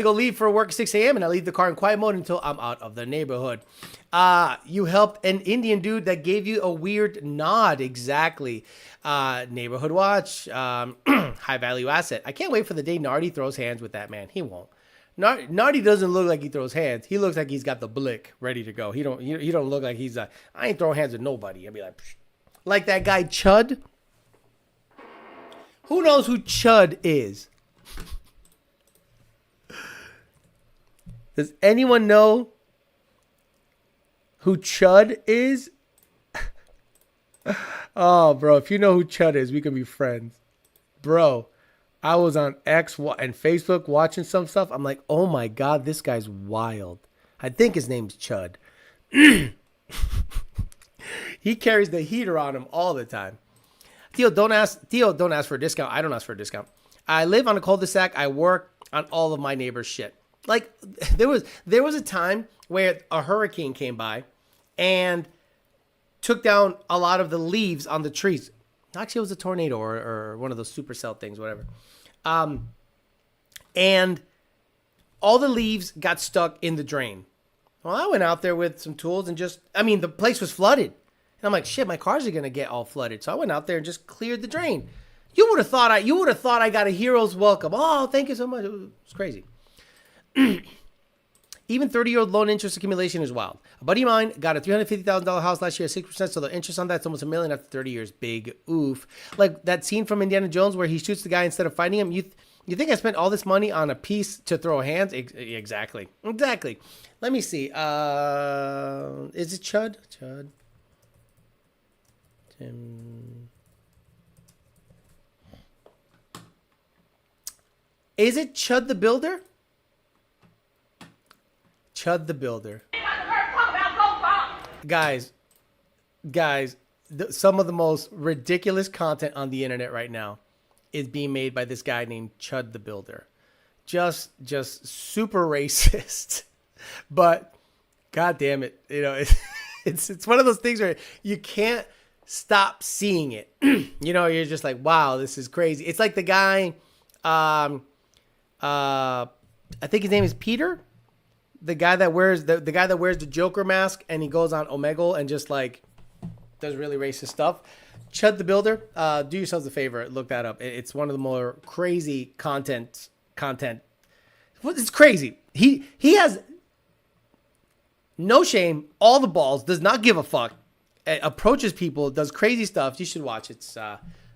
S1: go leave for work at 6 a.m. and I leave the car in quiet mode until I'm out of the neighborhood. You helped an Indian dude that gave you a weird nod. Exactly. Neighborhood watch. High value asset. I can't wait for the day Nardi throws hands with that man. He won't. Nardi doesn't look like he throws hands. He looks like he's got the blick ready to go. He don't look like he's I ain't throwing hands with nobody. I'd be like that guy Chud. Who knows who Chud is? Does anyone know who Chud is? Oh, bro, if you know who Chud is, we can be friends. Bro, I was on X and Facebook watching some stuff. I'm like, oh my God, this guy's wild. I think his name's Chud. He carries the heater on him all the time. Theo, don't ask for a discount. I don't ask for a discount. I live on a cul-de-sac. I work on all of my neighbors' shit. Like there was a time where a hurricane came by and took down a lot of the leaves on the trees. Actually, it was a tornado or one of those supercell things, whatever. And all the leaves got stuck in the drain. Well, I went out there with some tools and the place was flooded. And I'm like, shit, my cars are gonna get all flooded. So I went out there and just cleared the drain. You would have thought I got a hero's welcome. Oh, thank you so much. It was crazy. Even 30-year-old loan interest accumulation is wild. A buddy of mine got a $350,000 house last year at 6%, so the interest on that's almost $1 million after 30 years. Big oof. Like that scene from Indiana Jones where he shoots the guy instead of fighting him. You think I spent all this money on a piece to throw hands? Exactly. Let me see. Is it Chud? Chud. Tim. Is it Chud the Builder? Chud the Builder. Guys, some of the most ridiculous content on the internet right now is being made by this guy named Chud the Builder. Just super racist. But God damn it, it's one of those things where you can't stop seeing it. You're just like, wow, this is crazy. It's like the guy I think his name is Peter. The guy that wears the Joker mask and he goes on Omegle and just like does really racist stuff. Chud the Builder. Do yourselves a favor. Look that up. It's one of the more crazy content. It's crazy. He has no shame, all the balls, does not give a fuck, approaches people, does crazy stuff. You should watch. It's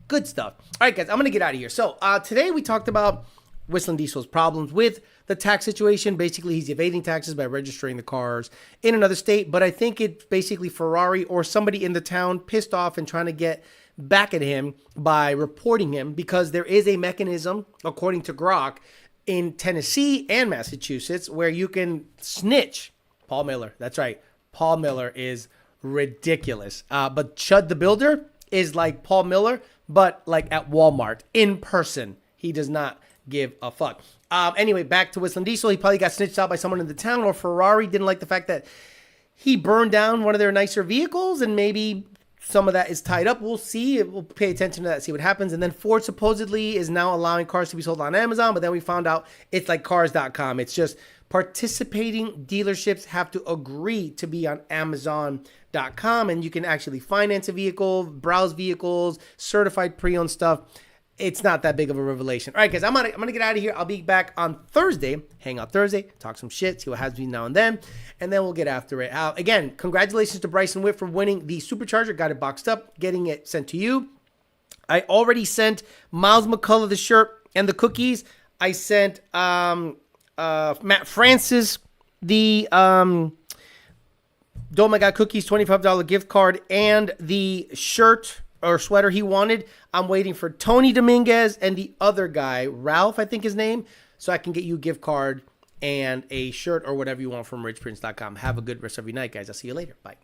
S1: good stuff. All right, guys, I'm going to get out of here. So today we talked about Whistlin Diesel's problems with the tax situation. Basically, he's evading taxes by registering the cars in another state. But I think it's basically Ferrari or somebody in the town pissed off and trying to get back at him by reporting him because there is a mechanism, according to Grok, in Tennessee and Massachusetts where you can snitch. Paul Miller. That's right. Paul Miller is ridiculous. But Chud the Builder is like Paul Miller, but like at Walmart in person. He does not give a fuck. Anyway, back to Whistlin Diesel. He probably got snitched out by someone in the town, or Ferrari didn't like the fact that he burned down one of their nicer vehicles, and maybe some of that is tied up. We'll see. We'll pay attention to that, see what happens. And then Ford supposedly is now allowing cars to be sold on Amazon, but then we found out it's like cars.com. It's just participating dealerships have to agree to be on Amazon.com, and you can actually finance a vehicle, browse vehicles, certified pre-owned stuff. It's not that big of a revelation. All right, guys, I'm gonna get out of here. I'll be back on Thursday, hang out Thursday, talk some shit, see what happens between now and then we'll get after it. Again, congratulations to Bryson Witt for winning the Supercharger. Got it boxed up, getting it sent to you. I already sent Miles McCullough the shirt and the cookies. I sent Matt Francis the Don't My God Cookies $25 gift card and the shirt or sweater he wanted. I'm waiting for Tony Dominguez and the other guy, Ralph, I think his name, so I can get you a gift card and a shirt or whatever you want from richprince.com. Have a good rest of your night, guys. I'll see you later. Bye.